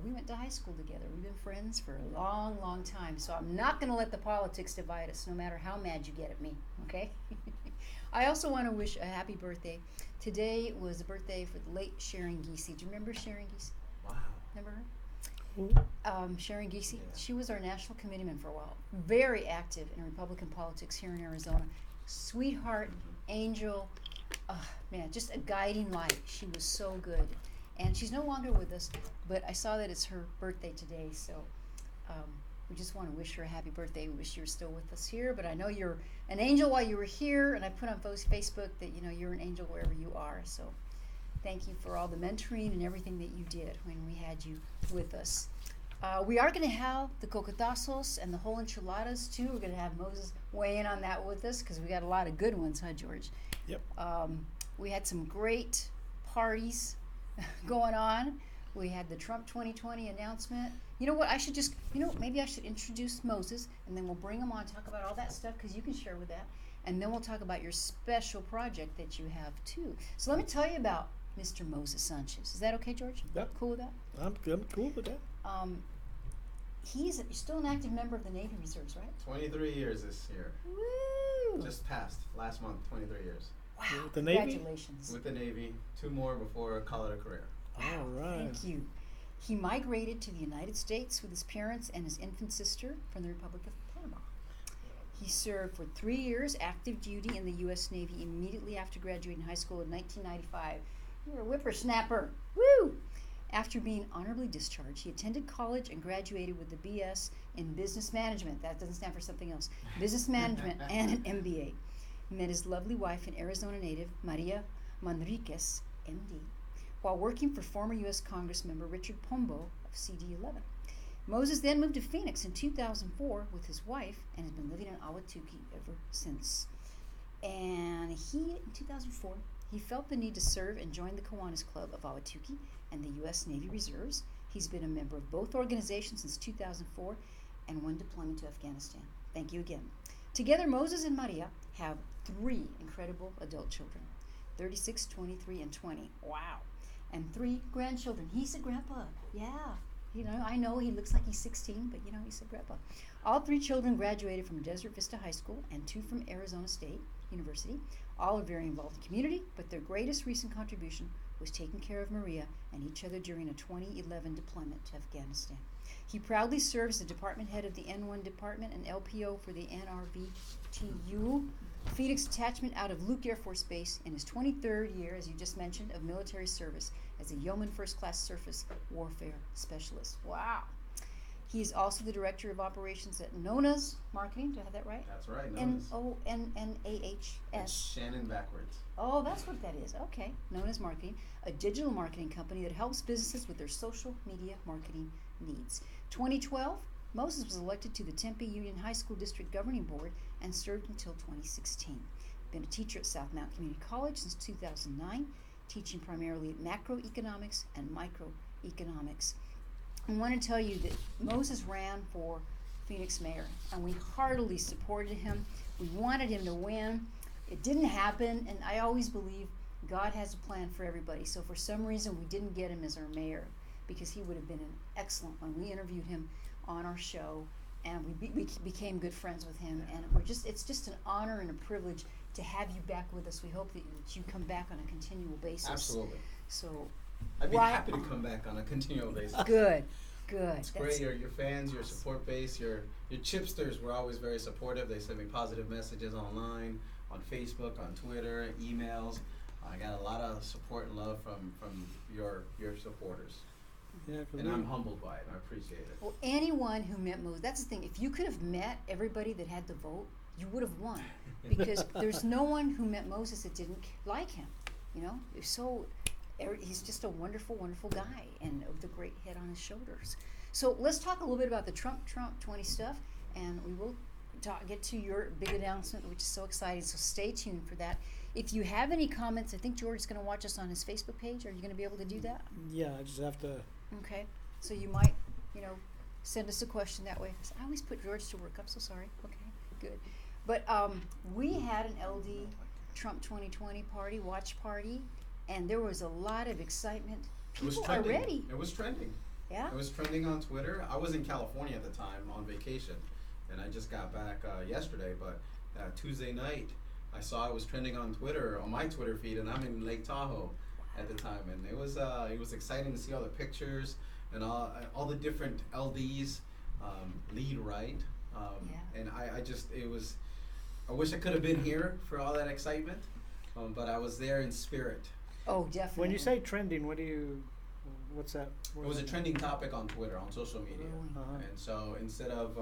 We went to high school together. We've been friends for a long, long time. So I'm not going to let the politics divide us, no matter how mad you get at me, okay? I also want to wish a happy birthday. Today was the birthday for the late Sharon Giese. Do you remember Sharon Giese? Wow. Remember her? Who? Sharon Giese. Yeah. She was our national committeeman for a while. Very active in Republican politics here in Arizona. Sweetheart, angel, man, just a guiding light. She was so good. And she's no longer with us, but I saw that it's her birthday today, so we just want to wish her a happy birthday. We wish you were still with us here, but I know you're an angel while you were here, and I put on Facebook that you're an angel wherever you are. So thank you for all the mentoring and everything that you did when we had you with us. We are going to have the cocotazos and the whole enchiladas too. We're going to have Moses weigh in on that with us because we got a lot of good ones, huh, George? Yep. We had some great parties going on. We had the Trump 2020 announcement. You know what? Maybe I should introduce Moses, and then we'll bring him on, talk about all that stuff, because you can share with that. And then we'll talk about your special project that you have, too. So let me tell you about Mr. Moses Sanchez. Is that okay, George? Yep. Cool with that? I'm cool with that. He's still an active member of the Navy Reserves, right? 23 years this year. Woo! Just passed last month, 23 years. Wow. With the Navy? Congratulations. With the Navy, 2 more before call it a career. All right. Thank you. He migrated to the United States with his parents and his infant sister from the Republic of Panama. He served for 3 years active duty in the U.S. Navy immediately after graduating high school in 1995. You were a whippersnapper. Woo! After being honorably discharged, he attended college and graduated with a BS in business management. That doesn't stand for something else. Business management and an MBA. He met his lovely wife and Arizona native, Maria Manriquez, MD, while working for former U.S. Congressmember Richard Pombo of CD11. Moses then moved to Phoenix in 2004 with his wife and has been living in Ahwatukee ever since. And in 2004, he felt the need to serve and join the Kiwanis Club of Ahwatukee and the U.S. Navy Reserves. He's been a member of both organizations since 2004 and 1 deployment to Afghanistan. Thank you again. Together, Moses and Maria have 3 incredible adult children, 36, 23, and 20. Wow. And 3 grandchildren. He's a grandpa. Yeah. I know he looks like he's 16, but he's a grandpa. All 3 children graduated from Desert Vista High School and 2 from Arizona State. University. All are very involved in community, but their greatest recent contribution was taking care of Maria and each other during a 2011 deployment to Afghanistan. He proudly serves the department head of the N1 department and LPO for the NRVTU Phoenix Detachment out of Luke Air Force Base in his 23rd year, as you just mentioned, of military service as a Yeoman First Class Surface Warfare Specialist. Wow. He is also the Director of Operations at Nona's Marketing. Do I have that right? That's right. Nona's. Nonnahs. It's Shannon backwards. Oh, that's what that is. Okay. Nona's Marketing, a digital marketing company that helps businesses with their social media marketing needs. 2012, Moses was elected to the Tempe Union High School District Governing Board and served until 2016. Been a teacher at South Mount Community College since 2009, teaching primarily macroeconomics and microeconomics. I want to tell you that Moses ran for Phoenix mayor, and we heartily supported him. We wanted him to win. It didn't happen, and I always believe God has a plan for everybody. So for some reason, we didn't get him as our mayor, because he would have been an excellent one. We interviewed him on our show, and we became good friends with him. And it's just an honor and a privilege to have you back with us. We hope that you come back on a continual basis. Absolutely. So I'd be happy to come back on a continual basis. Good. It's great. Your fans, your support base, your chipsters were always very supportive. They sent me positive messages online, on Facebook, on Twitter, emails. I got a lot of support and love from your supporters. Yeah, and I'm humbled by it. I appreciate it. Well, anyone who met Moses, that's the thing. If you could have met everybody that had to vote, you would have won. Because there's no one who met Moses that didn't like him. You know, he's just a wonderful, wonderful guy, and with a great head on his shoulders. So let's talk a little bit about the Trump 20 stuff, and we will get to your big announcement, which is so exciting. So stay tuned for that. If you have any comments, I think George is going to watch us on his Facebook page. Are you going to be able to do that? Yeah, I just have to. Okay. So you might, send us a question that way. I always put George to work. I'm so sorry. Okay, good. But we had an LD Trump 2020 watch party, and there was a lot of excitement. People are ready. It was trending. Yeah. It was trending on Twitter. I was in California at the time on vacation, and I just got back yesterday. But Tuesday night, I saw it was trending on Twitter, on my Twitter feed, and I'm in Lake Tahoe at the time, and it was exciting to see all the pictures and all the different LDs lead right. And I wish I could have been here for all that excitement, but I was there in spirit. Oh, definitely. When you say trending, what's that? It was a trending topic on Twitter, on social media. And so instead of,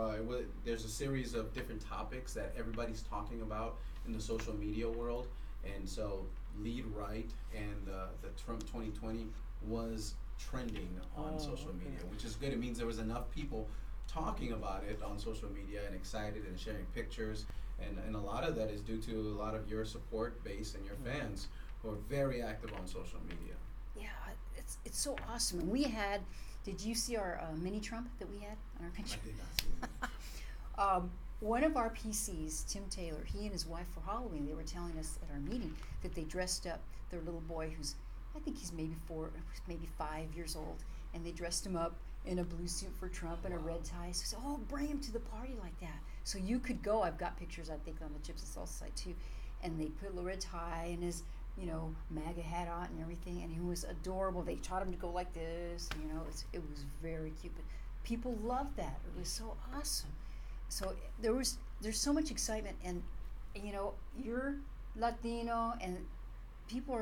there's a series of different topics that everybody's talking about in the social media world. And so Lead Right and the Trump 2020 was trending on social media, which is good. It means there was enough people talking about it on social media and excited and sharing pictures. And a lot of that is due to a lot of your support base and your fans who are very active on social media. Yeah, it's so awesome. And did you see our mini Trump that we had on our picture? I did not see it. One of our PCs, Tim Taylor, he and his wife for Halloween, they were telling us at our meeting that they dressed up their little boy, who's, I think he's maybe 5 years old, and they dressed him up in a blue suit for Trump and a red tie. So said, bring him to the party like that. So you could go. I've got pictures, I think, on the Chips and Salsa site too. And they put a red tie and his, MAGA hat on and everything, and he was adorable. They taught him to go like this. It was very cute. But people loved that. It was so awesome. So there's so much excitement, and you're Latino, and people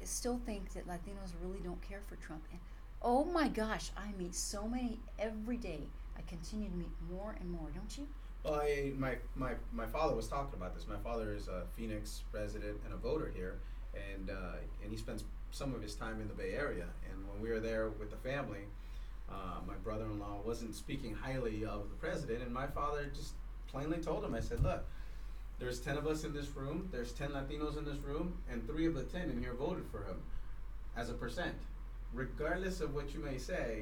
still think that Latinos really don't care for Trump. And oh my gosh, I meet so many every day. I continue to meet more and more, don't you? Well, my father was talking about this. My father is a Phoenix resident and a voter here, and he spends some of his time in the Bay Area. And when we were there with the family, my brother-in-law wasn't speaking highly of the president, and my father just plainly told him, I said, look, there's 10 of us in this room, there's 10 Latinos in this room, and 3 of the 10 in here voted for him as a percent. Regardless of what you may say,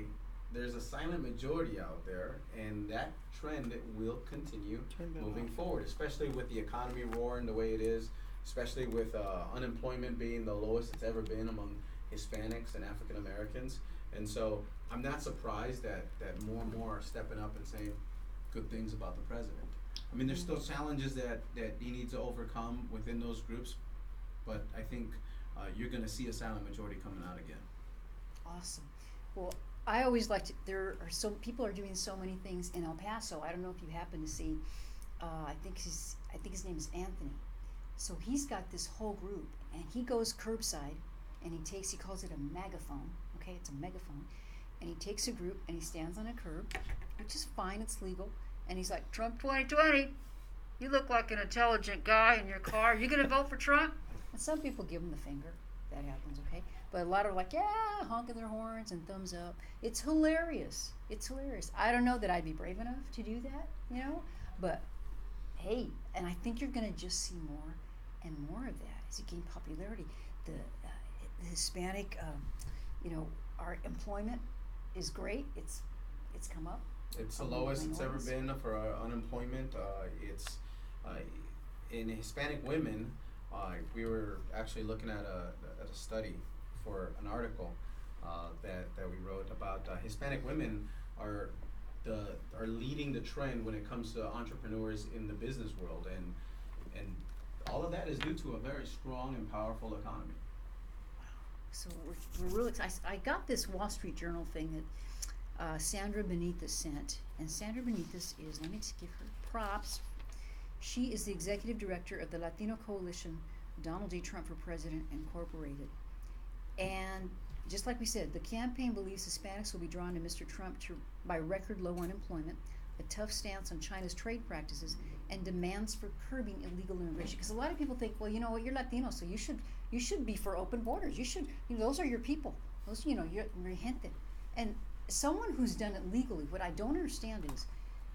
there's a silent majority out there, and that trend will continue moving forward, especially with the economy roaring the way it is, especially with unemployment being the lowest it's ever been among Hispanics and African Americans. And so I'm not surprised that more and more are stepping up and saying good things about the president. I mean, there's still challenges that he needs to overcome within those groups, but I think you're going to see a silent majority coming out again. Awesome. Well, I always like to, there are so, people are doing so many things in El Paso. I don't know if you happen to see, I think his name is Anthony. So he's got this whole group, and he goes curbside, and he calls it a megaphone, okay, it's a megaphone, and he takes a group, and he stands on a curb, which is fine, it's legal, and he's like, Trump 2020, you look like an intelligent guy in your car, you gonna vote for Trump? And some people give him the finger, that happens, okay? But a lot are like, yeah, honking their horns and thumbs up. It's hilarious. It's hilarious. I don't know that I'd be brave enough to do that, you know, but hey, and I think you're going to just see more and more of that as it gains popularity. The Hispanic, you know, our employment is great. It's come up. It's the lowest it's ever been for unemployment. It's in Hispanic women. We were actually looking at a study for an article that we wrote about Hispanic women are leading the trend when it comes to entrepreneurs in the business world, and all of that is due to a very strong and powerful economy. So we're really excited. I got this Wall Street Journal thing that Sandra Benitez sent, and Sandra Benitez is, let me just give her props. She is the executive director of the Latino Coalition, Donald J. Trump for President Incorporated. And just like we said, the campaign believes Hispanics will be drawn to Mr. Trump by record low unemployment, a tough stance on China's trade practices, and demands for curbing illegal immigration. Because a lot of people think, well, you know what, you're Latino, so you should be for open borders. You should, you know, those are your people. Those, you know, you're gente. And someone who's done it legally, what I don't understand is,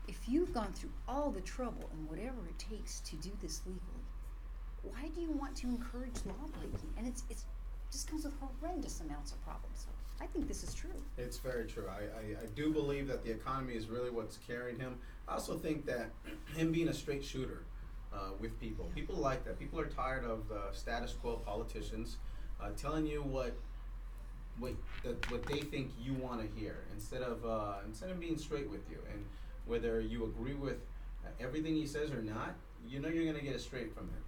if you've gone through all the trouble and whatever it takes to do this legally, why do you want to encourage law breaking? And it just comes with horrendous amounts of problems. So I think this is true. It's very true. I do believe that the economy is really what's carrying him. I also think that him being a straight shooter with people like that. People are tired of status quo politicians telling you what they think you want to hear instead of being straight with you. And whether you agree with everything he says or not, you know you're going to get it straight from him.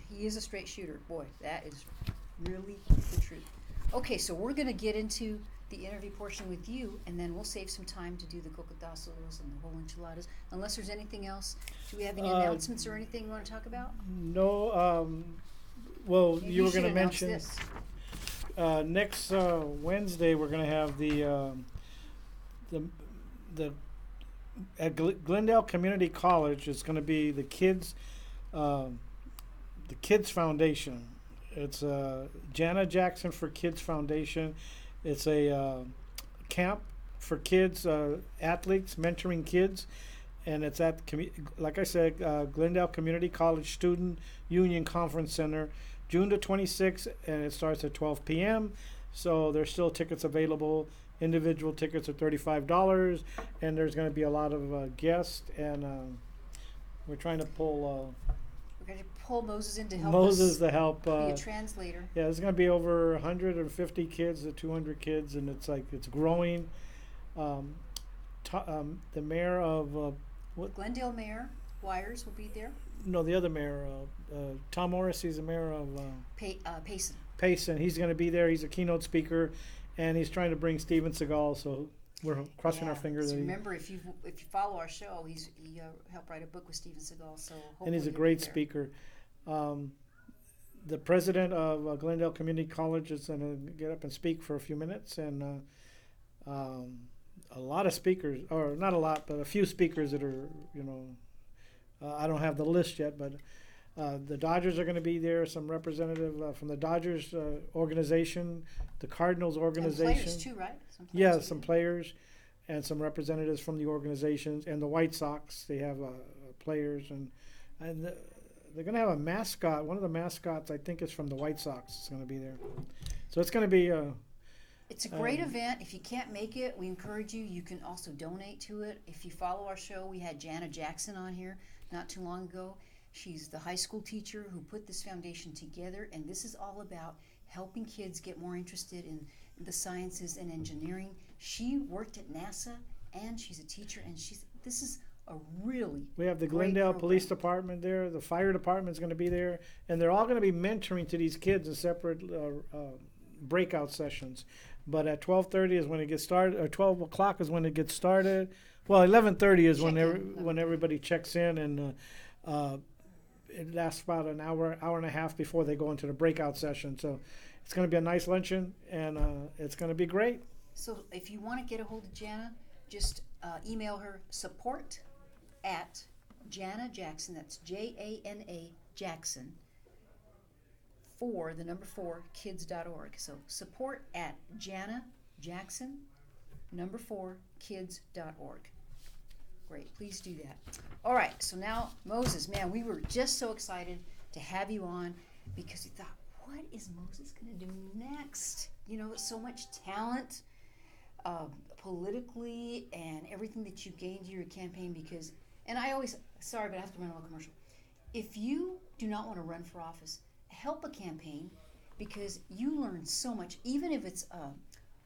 He is a straight shooter. Boy, that is really the truth. Okay, so we're going to get into the interview portion with you, and then we'll save some time to do the cocotazos and the whole enchiladas. Unless there's anything else. Do we have any announcements or anything you want to talk about? No. Well, Maybe you were should going to announce mention this. next Wednesday we're going to have the at Glendale Community College. It's going to be the kids Foundation. It's Jana Jackson for Kids Foundation. It's a camp for kids, athletes, mentoring kids, and it's at, like I said, Glendale Community College Student Union Conference Center, June the 26th, and it starts at 12 p.m. So there's still tickets available. Individual tickets are $35, and there's going to be a lot of guests, and we're trying to pull We're going to pull Moses in to help Moses us to help be a translator. Yeah, there's going to be over 150 kids to 200 kids, and it's growing. The mayor of Glendale Mayor Wires will be there. No, the other mayor, Tom Morrissey's the mayor of Payson. Payson. He's going to be there. He's a keynote speaker, and he's trying to bring Steven Seagal. So we're crossing our fingers. So remember, if you follow our show, he helped write a book with Steven Seagal. So and he's a great speaker. The president of Glendale Community College is going to get up and speak for a few minutes, and a lot of speakers, or not a lot, but a few speakers that are, I don't have the list yet, but the Dodgers are going to be there. Some representative from the Dodgers organization, the Cardinals organization. And players too, right? Some players, and some representatives from the organizations, and the White Sox. They have players, and they're going to have a mascot. One of the mascots, I think, is from the White Sox. It's going to be there. So it's going to be it's a great event. If you can't make it, we encourage you. You can also donate to it. If you follow our show, we had Jana Jackson on here not too long ago. She's the high school teacher who put this foundation together, and this is all about helping kids get more interested in the sciences and engineering. She worked at NASA, and she's a teacher, and this is a really We have the great Glendale Police program. Department there. The fire department's going to be there, and they're all going to be mentoring to these kids in separate breakout sessions. But at 12:30 is when it gets started, or 12 o'clock is when it gets started. Well, 11:30 is when Check-in, when everybody checks in, and it lasts about an hour, hour and a half before they go into the breakout session. So it's going to be a nice luncheon, and it's going to be great. So if you want to get a hold of Jana, just email her support at Jana Jackson, that's Jana Jackson, the number 4, kids.org. So support at Jana Jackson, number 4, kids.org. Great, please do that. All right, so now, Moses, man, we were just so excited to have you on because we thought, what is Moses going to do next? You know, so much talent politically and everything that you gained in your campaign because, and I always, sorry, but I have to run a little commercial. If you do not want to run for office, help a campaign because you learn so much, even if it's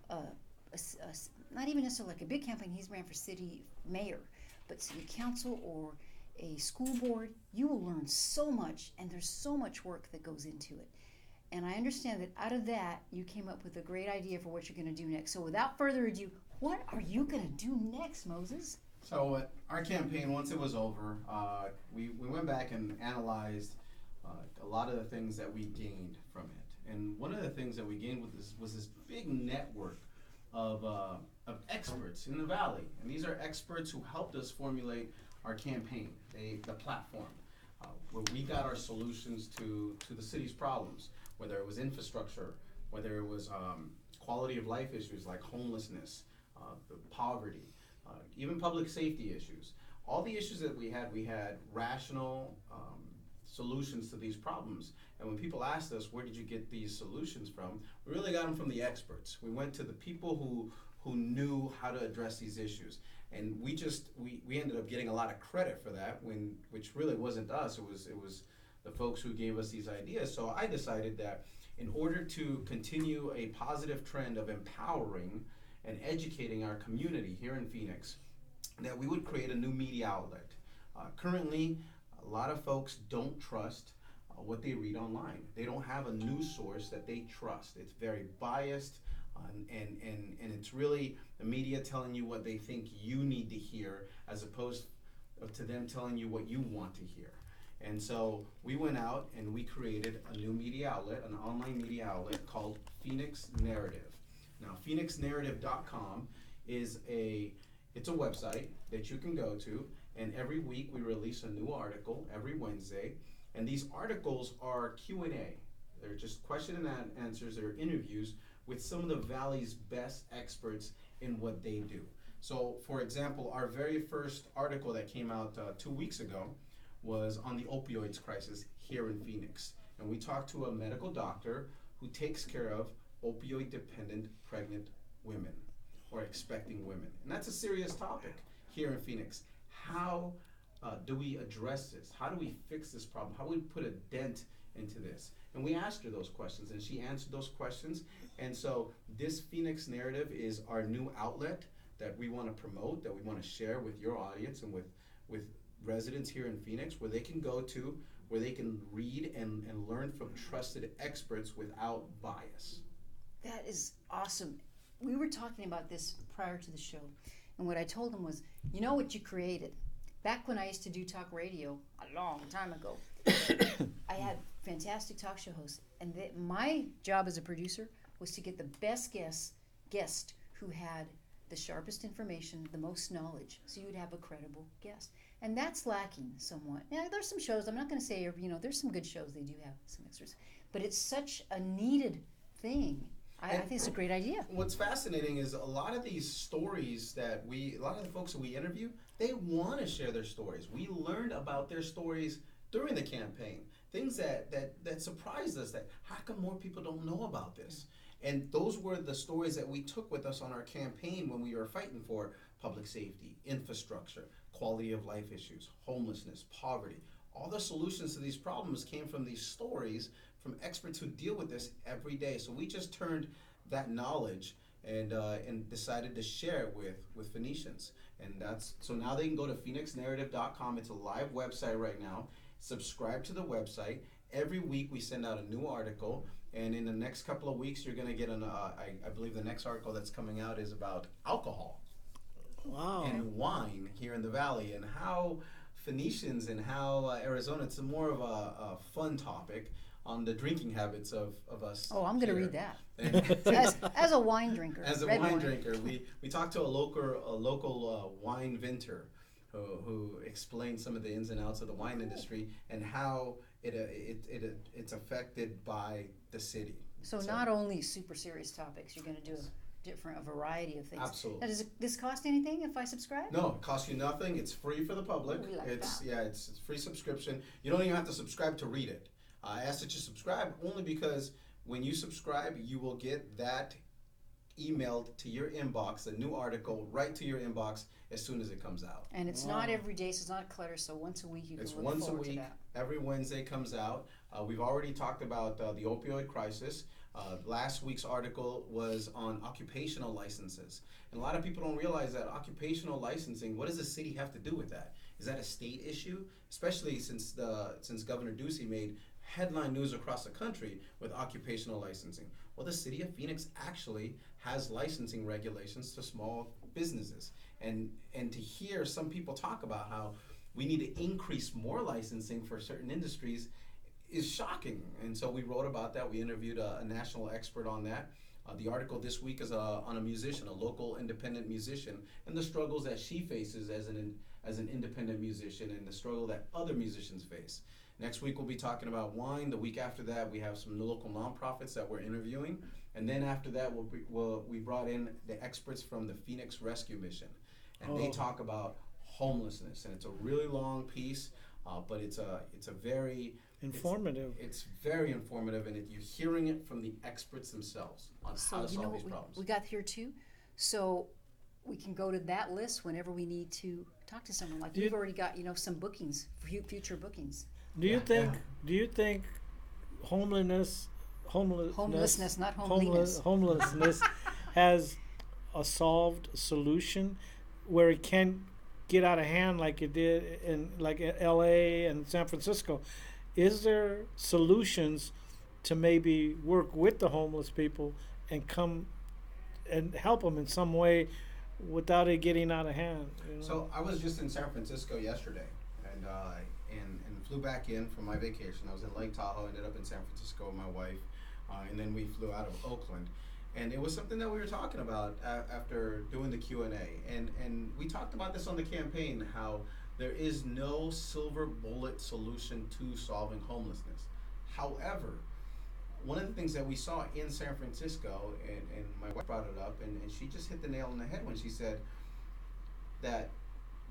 not even necessarily like a big campaign. He's ran for city mayor, but city council or a school board, you will learn so much, and there's so much work that goes into it. And I understand that out of that, you came up with a great idea for what you're going to do next. So without further ado, what are you going to do next, Moses? So our campaign, once it was over, we went back and analyzed a lot of the things that we gained from it. And one of the things that we gained was this big network of experts in the Valley. And these are experts who helped us formulate our campaign, the platform, where we got our solutions to the city's problems, whether it was infrastructure, whether it was quality of life issues like homelessness, the poverty, even public safety issues. All the issues that we had rational solutions to these problems. And when people asked us, where did you get these solutions from? We really got them from the experts. We went to the people who knew how to address these issues. And we ended up getting a lot of credit for that, which really wasn't us. It was the folks who gave us these ideas. So I decided that in order to continue a positive trend of empowering and educating our community here in Phoenix, that we would create a new media outlet. Currently, a lot of folks don't trust what they read online. They don't have a news source that they trust. It's very biased, and it's really the media telling you what they think you need to hear as opposed to them telling you what you want to hear. And so we went out and we created a new media outlet, an online media outlet called Phoenix Narrative. Now, phoenixnarrative.com is it's a website that you can go to, and every week we release a new article every Wednesday, and these articles are Q&A. They're just question and answers. They're interviews with some of the Valley's best experts in what they do. So, for example, our very first article that came out 2 weeks ago was on the opioids crisis here in Phoenix. And we talked to a medical doctor who takes care of opioid-dependent pregnant women or expecting women. And that's a serious topic here in Phoenix. How do we address this? How do we fix this problem? How do we put a dent into this? And we asked her those questions, and she answered those questions. And so this Phoenix Narrative is our new outlet that we want to promote, that we want to share with your audience and with residents here in Phoenix, where they can go to, where they can read and learn from trusted experts without bias. That is awesome. We were talking about this prior to the show, and what I told him was, you know what you created? Back when I used to do talk radio a long time ago, I had fantastic talk show hosts, and my job as a producer was to get the best guest who had the sharpest information, the most knowledge, so you would have a credible guest. And that's lacking somewhat. Now, there's some shows, I'm not going to say, there's some good shows, they do have some extras, but it's such a needed thing. I think it's a great idea. What's fascinating is a lot of these stories a lot of the folks that we interview, they want to share their stories. We learned about their stories during the campaign. Things that surprised us, that how come more people don't know about this? And those were the stories that we took with us on our campaign when we were fighting for public safety, infrastructure, quality of life issues, homelessness, poverty. All the solutions to these problems came from these stories from experts who deal with this every day. So we just turned that knowledge and decided to share it with Phoenicians. And that's so now they can go to phoenixnarrative.com. It's a live website right now. Subscribe to the website. Every week we send out a new article, and in the next couple of weeks you're going to get I believe the next article that's coming out is about alcohol Wow. and wine here in the valley, and how Phoenicians and how Arizona, it's more of a fun topic on the drinking habits of us. Oh, I'm going to here. read that. And As a wine drinker. as a red wine drinker, we talked to a local wine vintner who explained some of the ins and outs of the wine industry and how it's affected by the city. So not only super serious topics, you're going to do a variety of things. Absolutely. Now, does this cost anything if I subscribe? No, it costs you nothing. It's free for the public. We like it's that. it's free subscription. You don't even have to subscribe to read it. I ask that you subscribe only because when you subscribe, you will get that emailed to your inbox, a new article right to your inbox as soon as it comes out. And it's not every day, so it's not clutter. So once a week, you It's can look once a forward to week. that. Every Wednesday comes out. We've already talked about the opioid crisis. Last week's article was on occupational licenses. And a lot of people don't realize that occupational licensing, what does the city have to do with that? Is that a state issue? Especially since Governor Ducey made headline news across the country with occupational licensing. Well, the city of Phoenix actually has licensing regulations to small businesses. And to hear some people talk about how we need to increase more licensing for certain industries is shocking. And so we wrote about that. We interviewed a national expert on that. The article this week is on a musician, a local independent musician, and the struggles that she faces as an independent musician and the struggle that other musicians face. Next week we'll be talking about wine. The week after that we have some local nonprofits that we're interviewing. And then after that we brought in the experts from the Phoenix Rescue Mission. And they talk about homelessness. And it's a really long piece, but it's a very Informative. It's very informative, and you're hearing it from the experts themselves on how to solve these problems. We got here too, so we can go to that list whenever we need to talk to someone. Like we've already got some bookings, future bookings. Do you think homelessness, Not homeliness. homelessness has a solved solution where it can get out of hand like it did in like LA and San Francisco? Is there solutions to maybe work with the homeless people and come and help them in some way without it getting out of hand? So I was just in San Francisco yesterday, and flew back in from my vacation. I was in Lake Tahoe, ended up in San Francisco with my wife, and then we flew out of Oakland. And it was something that we were talking about after doing the Q&A. And we talked about this on the campaign, how there is no silver bullet solution to solving homelessness. However, one of the things that we saw in San Francisco, and my wife brought it up, and she just hit the nail on the head when she said that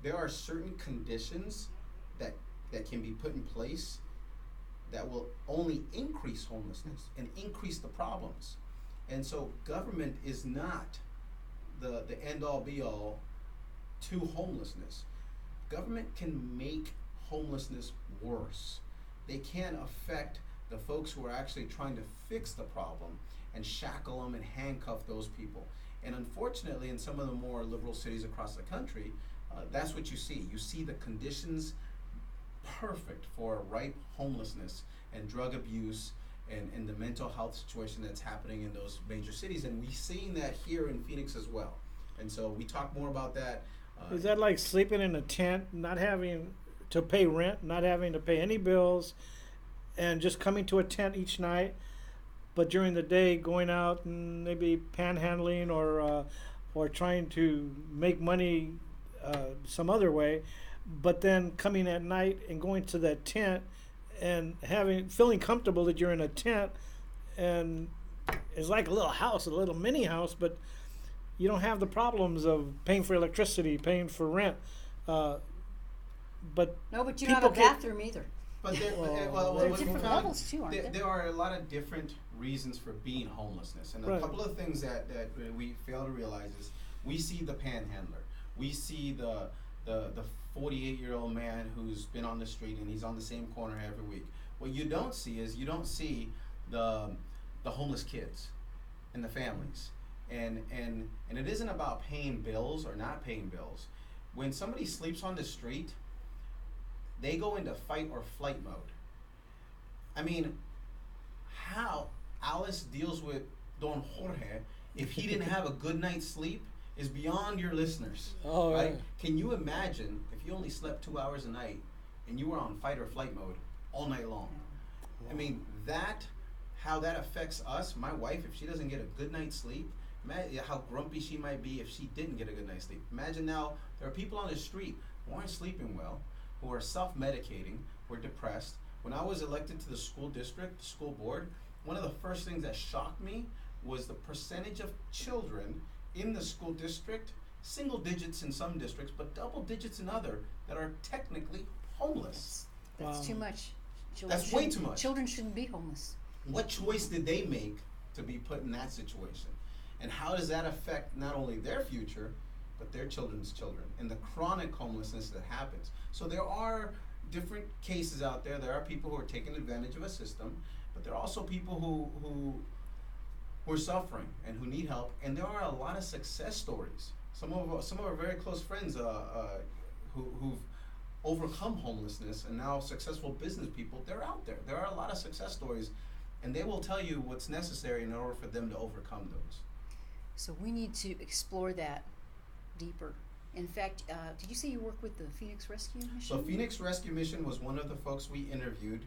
there are certain conditions that can be put in place that will only increase homelessness and increase the problems. And so government is not the end-all be-all to homelessness. Government can make homelessness worse. They can affect the folks who are actually trying to fix the problem and shackle them and handcuff those people. And unfortunately, in some of the more liberal cities across the country, that's what you see. You see the conditions perfect for ripe homelessness and drug abuse and the mental health situation that's happening in those major cities. And we've seen that here in Phoenix as well. And so we talk more about that. Is that like sleeping in a tent, not having to pay rent, not having to pay any bills, and just coming to a tent each night, but during the day going out and maybe panhandling or trying to make money some other way, but then coming at night and going to that tent and feeling comfortable that you're in a tent, and it's like a little house, a little mini house, but you don't have the problems of paying for electricity, paying for rent. But No, but you don't have a bathroom either. But there There are different levels too, aren't there? There are a lot of different reasons for being homelessness. And a couple of things that we fail to realize is we see the panhandler. We see the 48-year-old man who's been on the street and he's on the same corner every week. What you don't see is the homeless kids and the families. And it isn't about paying bills or not paying bills. When somebody sleeps on the street, they go into fight or flight mode. I mean, how Alice deals with Don Jorge if he didn't have a good night's sleep is beyond your listeners. Oh, right? right. Can you imagine if you only slept 2 hours a night and you were on fight or flight mode all night long? I mean, how that affects us, my wife, if she doesn't get a good night's sleep, imagine how grumpy she might be if she didn't get a good night's sleep. Imagine now, there are people on the street who aren't sleeping well, who are self-medicating, who are depressed. When I was elected to the school district, school board, one of the first things that shocked me was the percentage of children in the school district, single digits in some districts, but double digits in other, that are technically homeless. That's Wow. too much. That's way too much. Children shouldn't be homeless. What choice did they make to be put in that situation? And how does that affect not only their future, but their children's children, and the chronic homelessness that happens? So there are different cases out there. There are people who are taking advantage of a system, but there are also people who are suffering and who need help. And there are a lot of success stories. Some of our very close friends who've overcome homelessness and now successful business people. They're out there. There are a lot of success stories, and they will tell you what's necessary in order for them to overcome those. So we need to explore that deeper. In fact, did you say you work with the Phoenix Rescue Mission? So Phoenix Rescue Mission was one of the folks we interviewed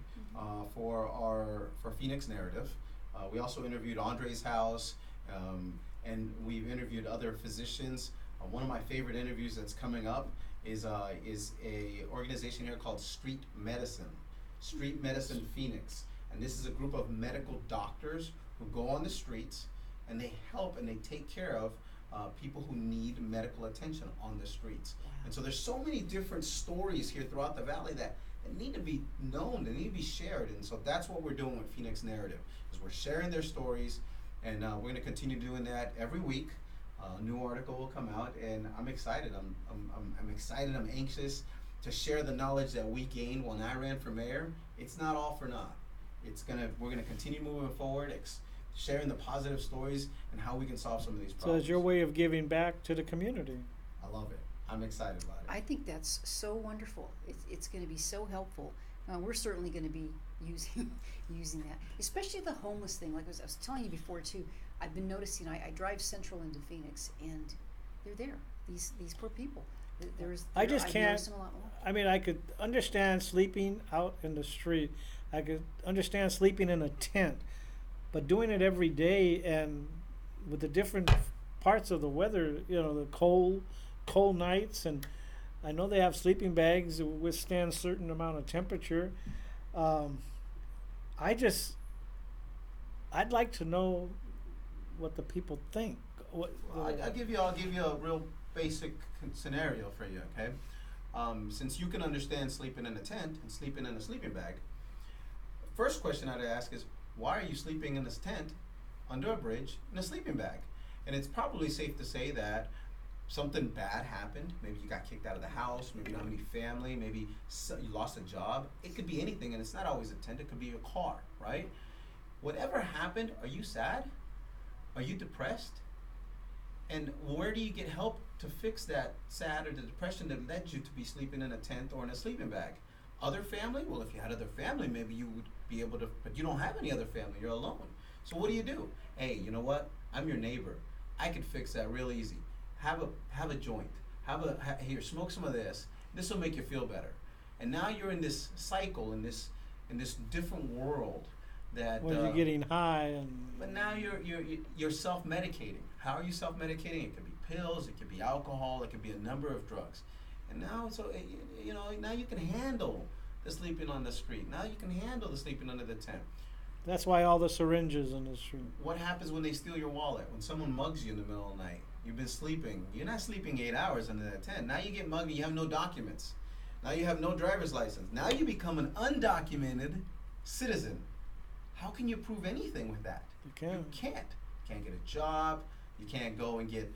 for Phoenix Narrative. We also interviewed Andre's House, and we've interviewed other physicians. One of my favorite interviews that's coming up is a organization here called Street Medicine Phoenix. And this is a group of medical doctors who go on the streets and they help and they take care of people who need medical attention on the streets. Wow. And so there's so many different stories here throughout the valley that need to be known, they need to be shared. And so that's what we're doing with Phoenix Narrative, is we're sharing their stories, and we're going to continue doing that every week. A new article will come out, and I'm excited. I'm excited. I'm anxious to share the knowledge that we gained when I ran for mayor. It's not all for naught. We're gonna continue moving forward, sharing the positive stories and how we can solve some of these So problems. it's your way of giving back to the community. I love it. I'm excited about it. I think that's so wonderful. It's going to be so helpful. We're certainly going to be using that, especially the homeless thing. Like I was telling you before too. I've been noticing. I drive central into Phoenix, and they're there. These poor people. I just I've can't. noticed them a lot more. I mean, I could understand sleeping out in the street. I could understand sleeping in a tent, but doing it every day and with the different parts of the weather, the cold nights, and I know they have sleeping bags that withstand certain amount of temperature. I'd like to know what the people think. I'll give you a real basic scenario for you, okay? Since you can understand sleeping in a tent and sleeping in a sleeping bag, first question I'd ask is, why are you sleeping in this tent under a bridge in a sleeping bag? And it's probably safe to say that something bad happened. Maybe you got kicked out of the house, maybe you don't have any family, maybe you lost a job. It could be anything, and it's not always a tent, it could be your car, right? Whatever happened, are you sad? Are you depressed? And where do you get help to fix that sad or the depression that led you to be sleeping in a tent or in a sleeping bag? Other family? Well, if you had other family, maybe you would be able to, but you don't have any other family, you're alone. So what do? Hey, you know what? I'm your neighbor. I could fix that real easy. Have a joint. Here, smoke some of this. This will make you feel better. And now you're in this cycle, in this different world that. When you're getting high But now you're self-medicating. How are you self-medicating? It could be pills. It could be alcohol. It could be a number of drugs. And now, now you can handle the sleeping on the street. Now you can handle the sleeping under the tent. That's why all the syringes in the street. What happens when they steal your wallet? When someone mugs you in the middle of the night? You've been sleeping. You're not sleeping 8 hours under that tent. Now you get mugged and you have no documents. Now you have no driver's license. Now you become an undocumented citizen. How can you prove anything with that? You can't. You can't. You can't get a job. You can't go and get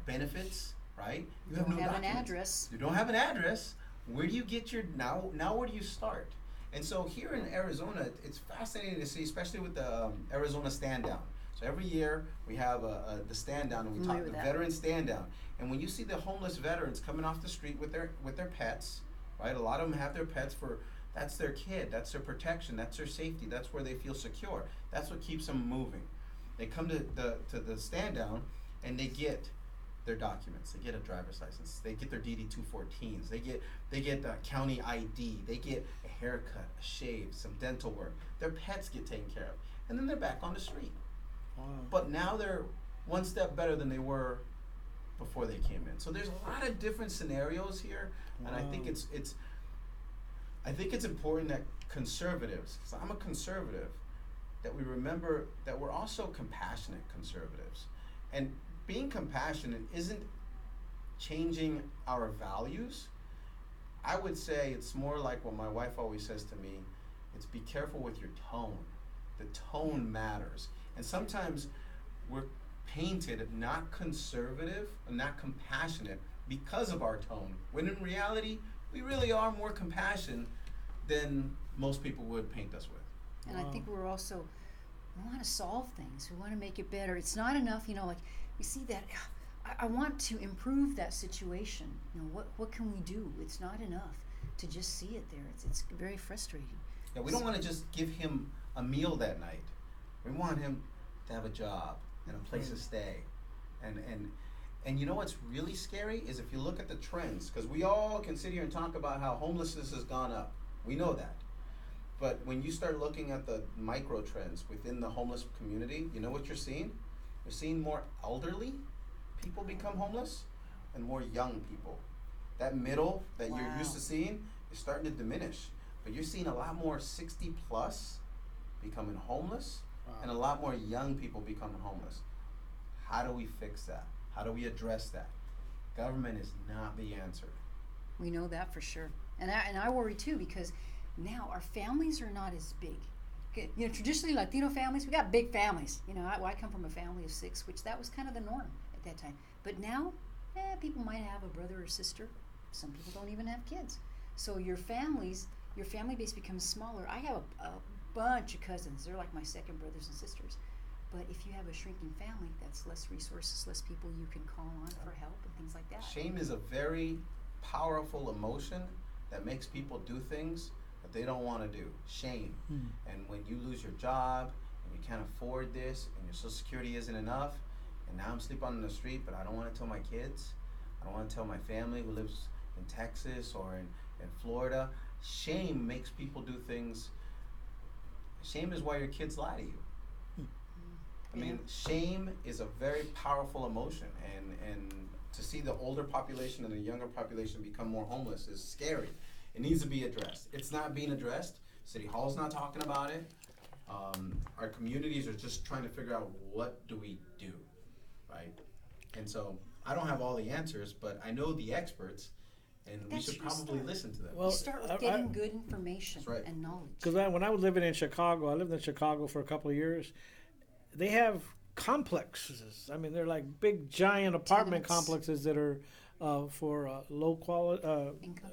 benefits, right? You have no An documents. address. You don't have an address. Where do you get your now where do you start? And so here in Arizona, it's fascinating to see, especially with the Arizona stand down. So Every year we have the stand down, and we Familiar talk the with that. veteran stand down. And when you see the homeless veterans coming off the street with their pets, right? A lot of them have their pets for that's their kid, that's their protection, that's their safety, that's where they feel secure. That's what keeps them moving. They come to the stand down and they get their documents. They get a driver's license. They get their DD 214s. They get the county ID. They get a haircut, a shave, some dental work. Their pets get taken care of, and then they're back on the street. Wow. But now they're one step better than they were before they came in. So there's a lot of different scenarios here, and I think Wow. I think it's important that conservatives, because I'm a conservative, that we remember that we're also compassionate conservatives. And being compassionate isn't changing our values. I would say it's more like what my wife always says to me, it's be careful with your tone. The tone matters. And sometimes we're painted not conservative and not compassionate because of our tone, when in reality, we really are more compassionate than most people would paint us with. And I think we're also, we want to solve things. We want to make it better. It's not enough, like we see that, I want to improve that situation. What can we do? It's not enough to just see it there. It's very frustrating. Yeah, we don't want to just give him a meal that night. We want him to have a job and a place to stay. And you know what's really scary is if you look at the trends, because we all can sit here and talk about how homelessness has gone up. We know that. But when you start looking at the micro trends within the homeless community, you know what you're seeing? You're seeing more elderly people become homeless and more young people. That middle that you're used to seeing is starting to diminish. But you're seeing a lot more 60 plus becoming homeless and a lot more young people becoming homeless. How do we fix that? How do we address that? Government is not the answer. We know that for sure. And I worry too, because now our families are not as big. Okay, traditionally Latino families, we got big families. I come from a family of 6, which that was kind of the norm at that time. But now, people might have a brother or sister. Some people don't even have kids. So your family base becomes smaller. I have a bunch of cousins. They're like my second brothers and sisters. But if you have a shrinking family, that's less resources, less people you can call on for help and things like that. Shame is a very powerful emotion that makes people do things that they don't want to do. Shame. And when you lose your job and you can't afford this and your Social Security isn't enough, and now I'm sleeping on the street, but I don't want to tell my kids, I don't want to tell my family who lives in Texas or in Florida. Shame makes people do things. Shame is why your kids lie to you. I mean, shame is a very powerful emotion, and to see the older population and the younger population become more homeless is scary. It needs to be addressed. It's not being addressed. City Hall's not talking about it. Our communities are just trying to figure out what do we do, right? And so I don't have all the answers, but I know the experts, and we should probably listen to them. Well, You start with getting good information and knowledge. Because when I was living in Chicago, I lived in Chicago for a couple of years. They have complexes. I mean, they're like big, giant apartment Tenements. complexes that are for low quality, Income.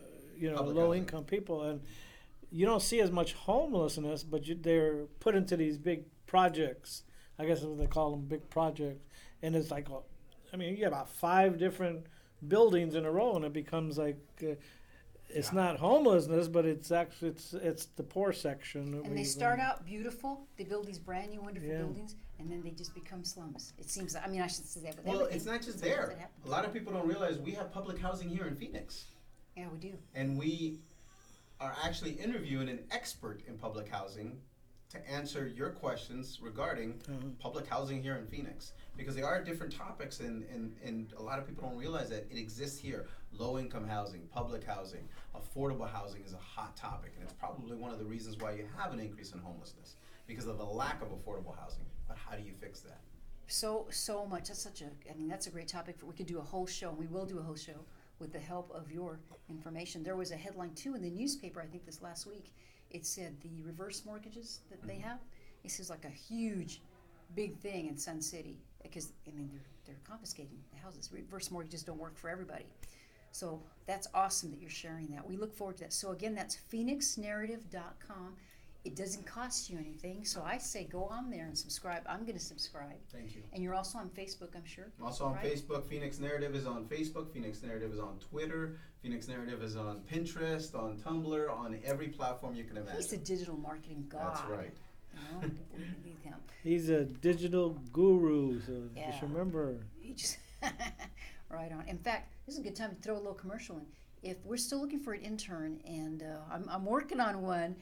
Public low housing. income people, and you don't see as much homelessness, but they're put into these big projects. I guess that's what they call them, big projects, and it's like, you get about 5 different buildings in a row, and it becomes like. It's not homelessness, but it's actually it's the poor section. And they start out beautiful. They build these brand new, wonderful buildings, and then they just become slums. It seems. I should say that. But Well, everything- it's not just sometimes there. that happens. A lot of people don't realize we have public housing here in Phoenix. Yeah, we do. And we are actually interviewing an expert in public housing to answer your questions regarding public housing here in Phoenix. Because there are different topics, and a lot of people don't realize that it exists here. Low-income housing, public housing, affordable housing is a hot topic, and it's probably one of the reasons why you have an increase in homelessness, because of the lack of affordable housing. But how do you fix that? So much. That's that's a great topic. We could do a whole show, and we will do a whole show with the help of your information. There was a headline, too, in the newspaper, I think this last week. It said the reverse mortgages that they have. This is like a huge, big thing in Sun City, because, they're confiscating the houses. Reverse mortgages don't work for everybody. So that's awesome that you're sharing that. We look forward to that. So again, that's phoenixnarrative.com. It doesn't cost you anything, so I say go on there and subscribe. I'm going to subscribe. Thank you. And you're also on Facebook, I'm sure. I'm also on right? Facebook. Phoenix Narrative is on Facebook. Phoenix Narrative is on Twitter. Phoenix Narrative is on Pinterest, on Tumblr, on every platform you can imagine. He's a digital marketing god. That's right. You know, we him. He's a digital guru, so Yeah. just remember. He just right on. In fact, this is a good time to throw a little commercial in. If we're still looking for an intern, and I'm working on one,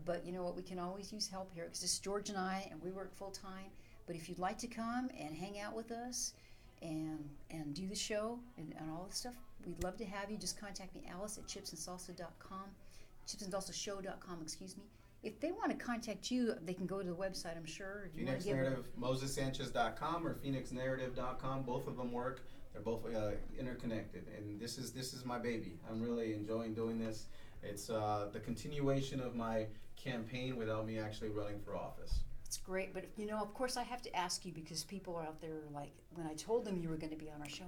but you know what, we can always use help here because it's George and I, and we work full time. But if you'd like to come and hang out with us and do the show and all this stuff, we'd love to have you. Just contact me, Alice at chipsandsalsa.com, chipsandsalsashow.com, excuse me. If they want to contact you, they can go to the website, I'm sure. If you want Phoenix to give Narrative, MosesSanchez.com or PhoenixNarrative.com. Both of them work. They're both interconnected, and this is my baby. I'm really enjoying doing this. It's the continuation of my campaign without me actually running for office. It's great, but you know, of course, I have to ask you because people are out there like, when I told them you were going to be on our show,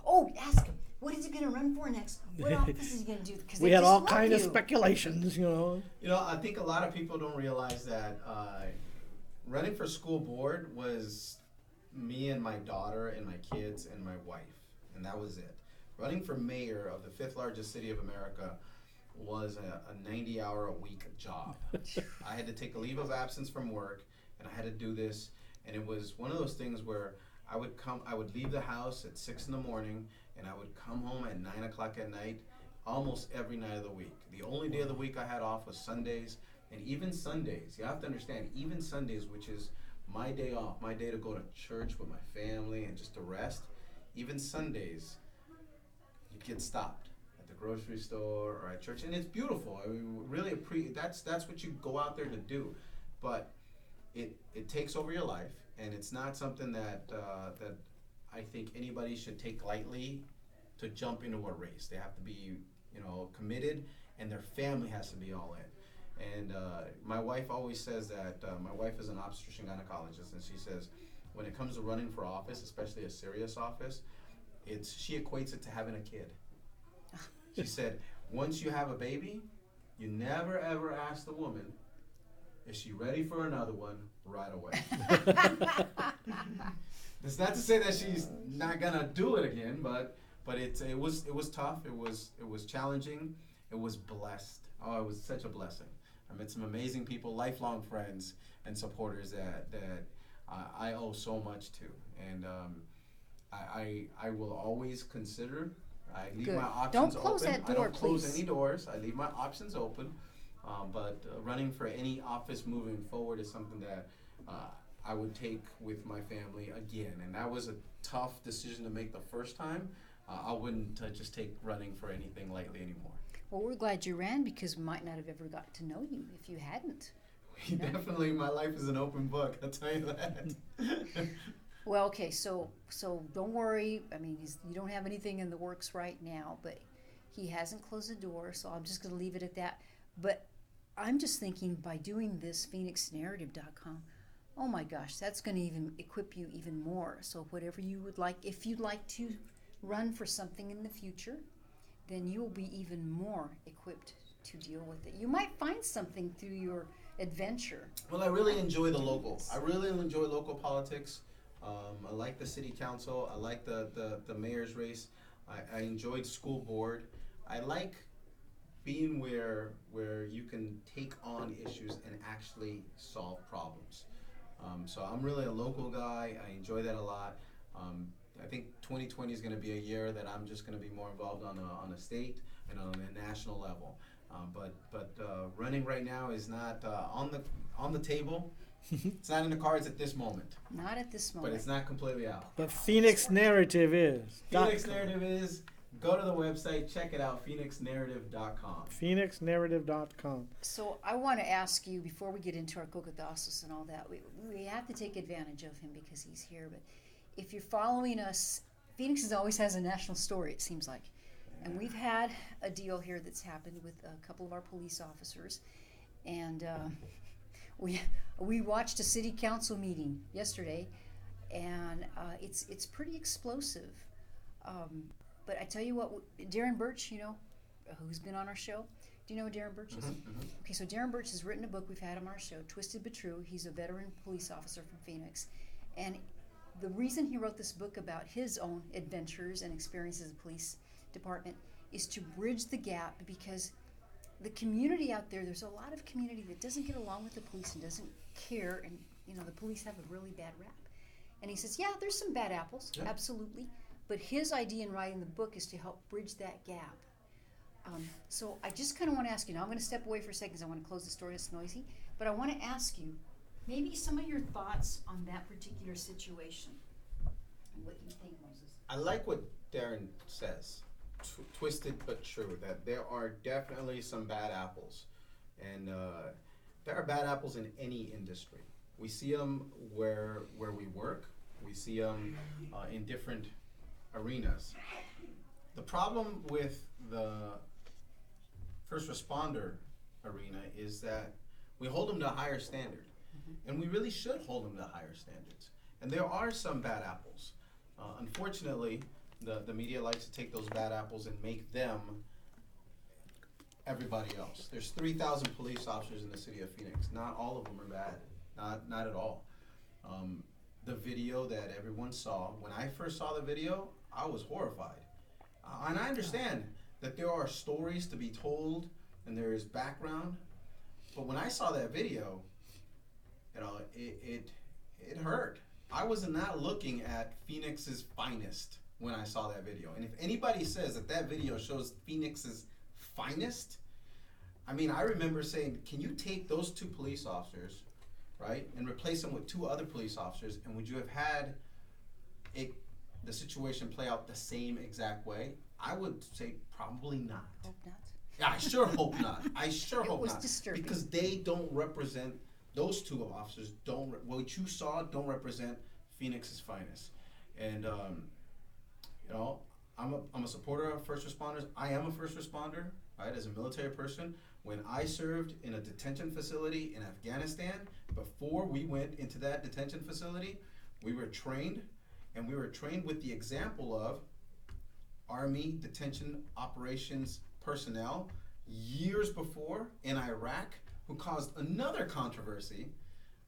oh, ask him, what is he going to run for next? What office is he going to do? Because We had all kinds of speculations, you know. You know, I think a lot of people don't realize that running for school board was me and my daughter and my kids and my wife, and that was it. Running for mayor of the 5th largest city of America was a 90-hour-a-week job. I had to take a leave of absence from work, and I had to do this, and it was one of those things where I would leave the house at 6 in the morning, and I would come home at 9 o'clock at night, almost every night of the week. The only day of the week I had off was Sundays, and even Sundays, you have to understand, even Sundays, which is my day off, my day to go to church with my family and just to rest, even Sundays, you get stopped at the grocery store or at church, and it's beautiful. I mean, really, that's what you go out there to do, but it takes over your life, and it's not something that I think anybody should take lightly to jump into a race. They have to be, committed, and their family has to be all in. And my wife always says that, my wife is an obstetrician gynecologist, and she says when it comes to running for office, especially a serious office, she equates it to having a kid. She said, once you have a baby, you never ever ask the woman, is she ready for another one right away? It's not to say that she's not gonna do it again, but it was tough. It was challenging. It was blessed. Oh, it was such a blessing. I met some amazing people, lifelong friends and supporters that I owe so much to, and I will always consider. I leave Good. my options Don't open. close that I door, don't close please. any doors. I leave my options open. But running for any office moving forward is something that I would take with my family again, and that was a tough decision to make the first time. I wouldn't just take running for anything lightly anymore. Well, we're glad you ran because we might not have ever got to know you if you hadn't. Definitely, my life is an open book. I'll tell you that. Well, okay, so don't worry. I mean, you don't have anything in the works right now, but he hasn't closed the door, so I'm just going to leave it at that. But I'm just thinking by doing this, PhoenixNarrative.com, oh my gosh, that's going to even equip you even more. So whatever you would like, if you'd like to run for something in the future, then you will be even more equipped to deal with it. You might find something through your adventure. Well, I really enjoy the local. I really enjoy local politics. I like the city council. I like the mayor's race. I enjoyed school board. I like being where you can take on issues and actually solve problems. So I'm really a local guy. I enjoy that a lot. I think 2020 is going to be a year that I'm just going to be more involved on a state and on a national level. But running right now is not on the table. It's not in the cards at this moment. Not at this moment. But it's not completely out. But Phoenix Narrative is. Phoenix Narrative is. Go to the website, check it out, PhoenixNarrative.com. PhoenixNarrative.com. So I want to ask you, before we get into our cocotasos and all that, we have to take advantage of him because he's here. But if you're following us, Phoenix always has a national story, it seems like. And we've had a deal here that's happened with a couple of our police officers. And we watched a city council meeting yesterday, and it's pretty explosive. But I tell you what, Darren Birch, who's been on our show, Do you know who Darren Birch is? Mhm, mhm. Okay, so Darren Birch has written a book we've had him on our show, Twisted But True. He's a veteran police officer from Phoenix. And the reason he wrote this book about his own adventures and experiences in the police department is to bridge the gap, because the community out there, there's a lot of community that doesn't get along with the police and doesn't care, and the police have a really bad rap. And he says, yeah, there's some bad apples, Yeah. absolutely, but his idea in writing the book is to help bridge that gap. So I just kind of want to ask you, now I'm going to step away for a second because I want to close the story, it's noisy, but I want to ask you maybe some of your thoughts on that particular situation and what you think, Moses. I like what Darren says, twisted but true, that there are definitely some bad apples. And there are bad apples in any industry. We see them where we work. We see them in different arenas. The problem with the first responder arena is that we hold them to a higher standard. And we really should hold them to higher standards. And there are some bad apples. Unfortunately, the media likes to take those bad apples and make them everybody else. There's 3,000 police officers in the city of Phoenix. Not all of them are bad. Not at all. The video that everyone saw, when I first saw the video, I was horrified. And I understand that there are stories to be told and there is background. But when I saw that video, it hurt. I was not looking at Phoenix's finest when I saw that video. And if anybody says that video shows Phoenix's finest, I mean, I remember saying, can you take those 2 police officers, right, and replace them with 2 other police officers, and would you have had the situation play out the same exact way? I would say probably not. Hope not. Yeah, I sure hope not. I sure hope not. It was disturbing. Because they don't represent, those 2 officers what you saw don't represent Phoenix's finest. And, I'm a supporter of first responders. I am a first responder, right, as a military person. When I served in a detention facility in Afghanistan, before we went into that detention facility, we were trained, and we were trained with the example of Army detention operations personnel years before in Iraq who caused another controversy,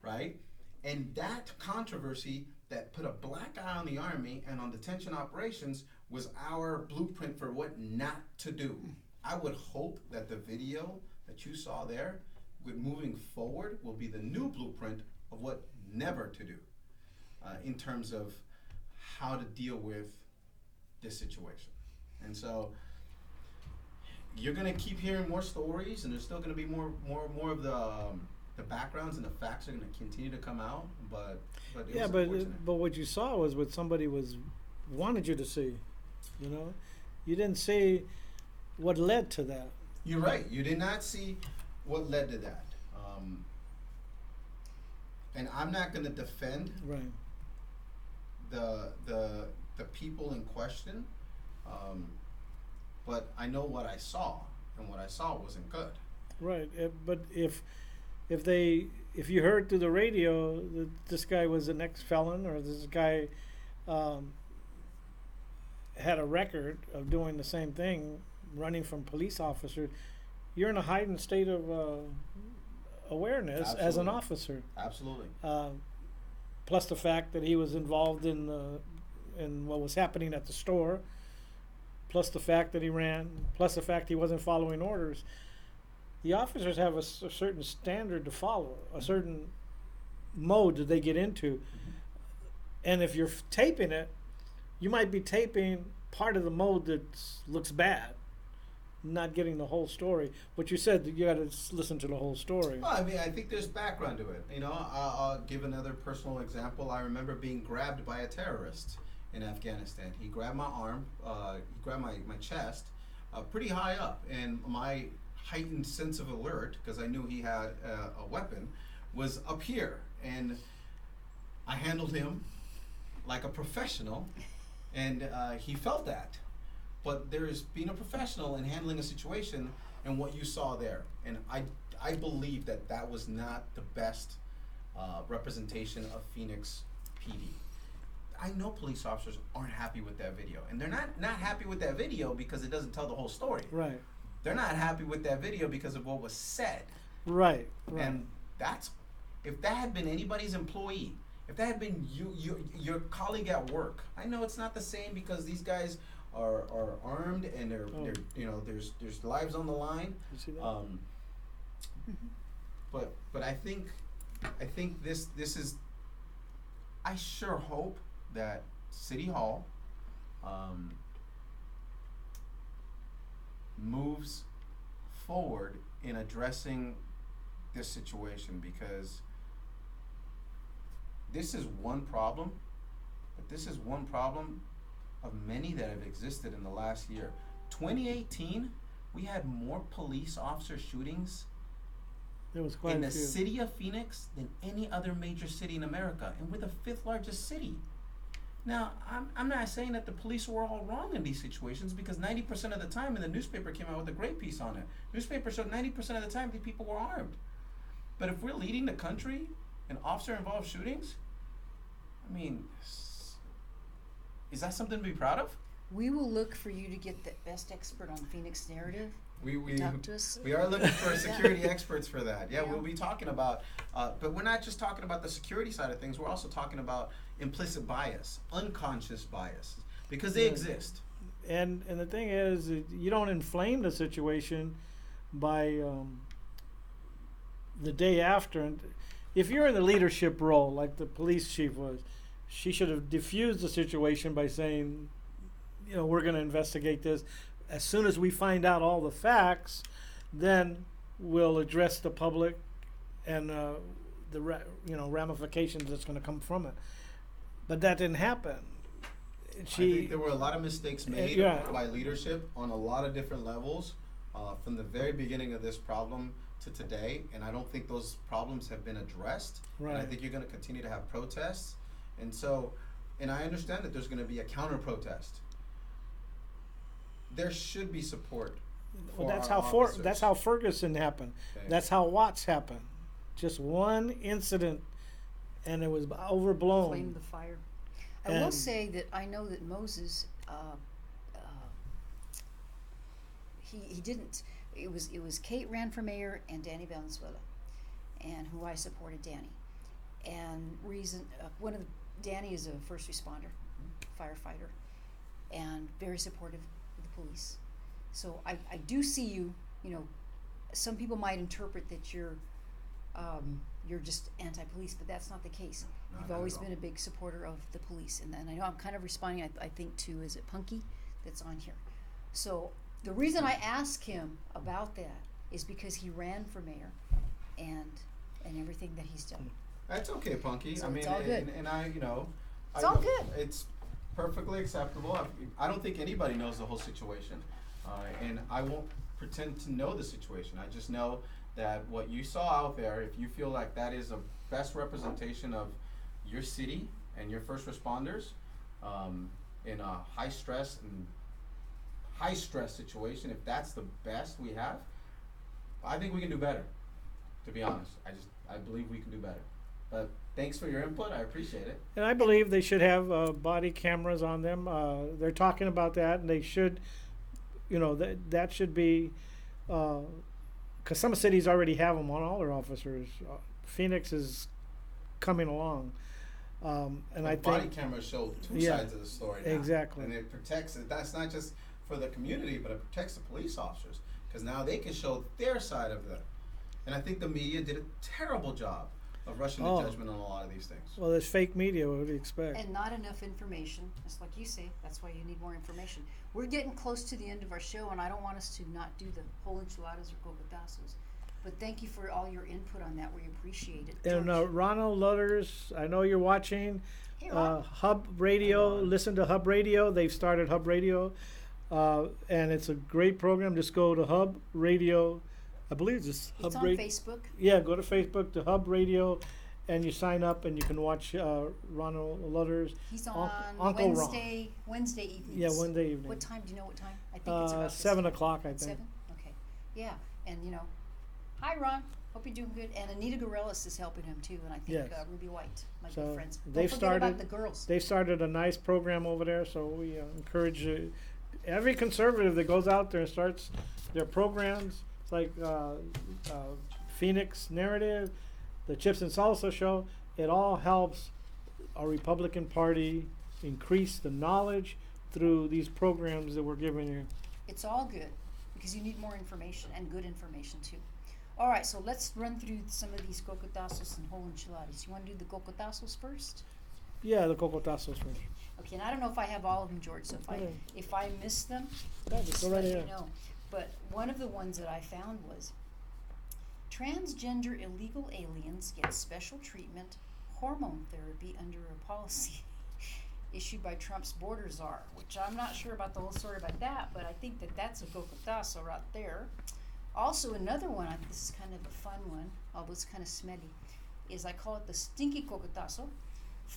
right? And that controversy that put a black eye on the Army and on detention operations was our blueprint for what not to do. I would hope that the video that you saw there, with moving forward, will be the new blueprint of what never to do in terms of how to deal with this situation. And so you're going to keep hearing more stories, and there's still going to be more of the backgrounds and the facts are going to continue to come out. But it was unfortunate. But what you saw was what somebody wanted you to see. You didn't see what led to that. You're right. You did not see what led to that. And I'm not going to defend Right. the people in question, but I know what I saw, and what I saw wasn't good. Right. But if you heard through the radio that this guy was an ex-felon, or this guy had a record of doing the same thing, running from police officers, you're in a heightened state of awareness as an Absolutely. officer. Absolutely. Plus the fact that he was involved in what was happening at the store, plus the fact that he ran, plus the fact he wasn't following orders. The officers have a certain standard to follow, a certain mode that they get into. And if you're taping it, you might be taping part of the mode that looks bad, not getting the whole story. But you said that you got to listen to the whole story. Well, I mean, I think there's background to it. I'll give another personal example. I remember being grabbed by a terrorist in Afghanistan. He grabbed my arm, he grabbed my chest, pretty high up, and my heightened sense of alert, because I knew he had a weapon, was up here, and I handled him like a professional, and he felt that. But there's being a professional and handling a situation, and what you saw there, and I believe that was not the best representation of Phoenix PD. I know police officers aren't happy with that video, and they're not happy with that video because it doesn't tell the whole story. Right. They're not happy with that video because of what was said. Right. And that's, if that had been anybody's employee, if that had been your colleague at work, I know it's not the same because these guys are armed and they're you know, there's lives on the line. You see that? But I think this is, I sure hope that City Hall moves forward in addressing this situation, because this is one problem, but this is one problem of many that have existed in the last year. 2018, we had more police officer shootings There was quite in a the few. city of Phoenix than any other major city in America, and we're the 5th largest city. Now, I'm not saying that the police were all wrong in these situations, because 90% of the time, and the newspaper came out with a great piece on it, newspaper showed 90% of the time the people were armed. But if we're leading the country in officer-involved shootings, I mean, is that something to be proud of? We will look for you to get the best expert on Phoenix narrative. We Talk to us. we are looking for security experts for that. Yeah, Yeah. we'll be talking about, but we're not just talking about the security side of things. We're also talking about implicit bias, unconscious bias, because they Yeah. exist. And the thing is, you don't inflame the situation by the day after. And if you're in the leadership role, like the police chief was, she should have diffused the situation by saying, you know, we're going to investigate this. As soon as we find out all the facts, then we'll address the public and the ramifications that's going to come from it. But that didn't happen. I think there were a lot of mistakes made yeah. by leadership on a lot of different levels, from the very beginning of this problem to today, and I don't think those problems have been addressed. And I Right. think you're going to continue to have protests, and I understand that there's going to be a counter protest. There should be support. Well, for that's our how officers. that's how Ferguson happened. Okay. That's how Watts happened. Just one incident, and it was overblown. Flame the fire. I will And- say that I know that Moses, he didn't. It was Kate ran for mayor and Danny Valenzuela, and who I supported Danny. And Danny is a first responder, firefighter, and very supportive of the police. So I do see you. You know, some people might interpret that you're just anti-police, but that's not the case. No, You've not always at all. been a big supporter of the police, and I know I'm kind of responding. I think to, is it Punky that's on here? So the reason I ask him about that is because he ran for mayor, and everything that he's done. That's okay, Punky. So I mean, it's all good. and I, you know, It's all good. It's perfectly acceptable. I don't think anybody knows the whole situation, and I won't pretend to know the situation. I just know that what you saw out there, if you feel like that is a best representation of your city and your first responders, in a high stress situation, if that's the best we have, I think we can do better. To be honest, I believe we can do better. But thanks for your input. I appreciate it. And I believe they should have body cameras on them. They're talking about that, and they should, you know, that should be, because some cities already have them on all their officers. Phoenix is coming along, and The I body think cameras show two Yeah, sides of the story now. exactly. And it protects it. That's not just for the community, but it protects the police officers, because now they can show their side of it. And I think the media did a terrible job of rushing Oh. to judgment on a lot of these things. well, there's fake media. What do you expect? And not enough information. Just like you say, that's why you need more information. We're getting close to the end of our show, and I don't want us to not do the whole enchiladas or cocotazos. But thank you for all your input on that. We appreciate it. And George. Ronald Lutters, I know you're watching. Hey, Ron. Hub Radio, listen to Hub Radio. They've started Hub Radio, and it's a great program. Just go to Hub Radio. I believe it's Hub It's on Radio. Facebook. Yeah, go to Facebook to Hub Radio, and you sign up, and you can watch Ronald Lutters. He's Uncle- on Uncle Ron. Wednesday evenings. Yeah, Wednesday evening. What time? Do you know what time? I think it's about this 7 time. o'clock, I think. 7? Okay. Yeah, and you know, hi Ron. Hope you're doing good. And Anita Gorellis is helping him too, and I think Yes. Ruby White, my So good friends. Don't they've forget started. about the girls. They started a nice program over there, so we encourage every conservative that goes out there and starts their programs, it's like Phoenix Narrative, the Chips and Salsa show, it all helps our Republican Party increase the knowledge through these programs that we're giving you. It's all good because you need more information and good information too. All right, so let's run through some of these cocotazos and whole enchiladas. You want to do the cocotazos first? Yeah, the cocotazos first. Okay, and I don't know if I have all of them, George. So if I miss them, Yeah, just go let right me ahead. know. But one of the ones that I found was transgender illegal aliens get special treatment, hormone therapy under a policy issued by Trump's border czar, which I'm not sure about the whole story about that, but I think that that's a cocotazo right there. Also, another one, I think this is kind of a fun one, although it's kind of smelly, is I call it the stinky cocotazo.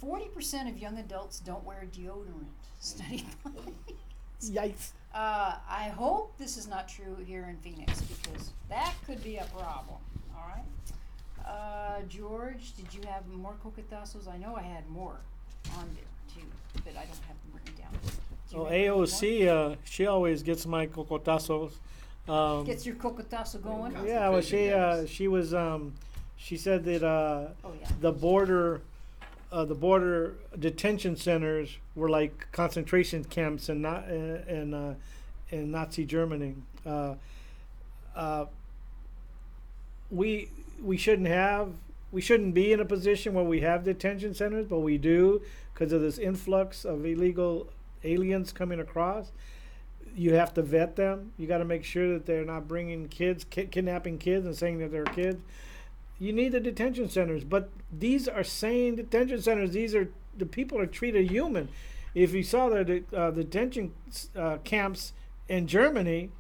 40% of young adults don't wear deodorant. Study finds. Yikes. I hope this is not true here in Phoenix because that could be a problem. All right. George, did you have more cocotazos? I know I had more on there too, but I don't have them written down. Do you Oh, have more? AOC, she always gets my cocotazos. Gets your cocotazo going. Okay. Yeah, well, Concentration she was, she said that Oh yeah. the border detention centers were like concentration camps and not in Nazi Germany. We shouldn't be in a position where we have detention centers, but we do because of this influx of illegal aliens coming across. You have to vet them. You got to make sure that they're not bringing kids, kidnapping kids and saying that they're kids. You need the detention centers, but these are sane detention centers. These are the people are treated human. If you saw the detention camps in Germany,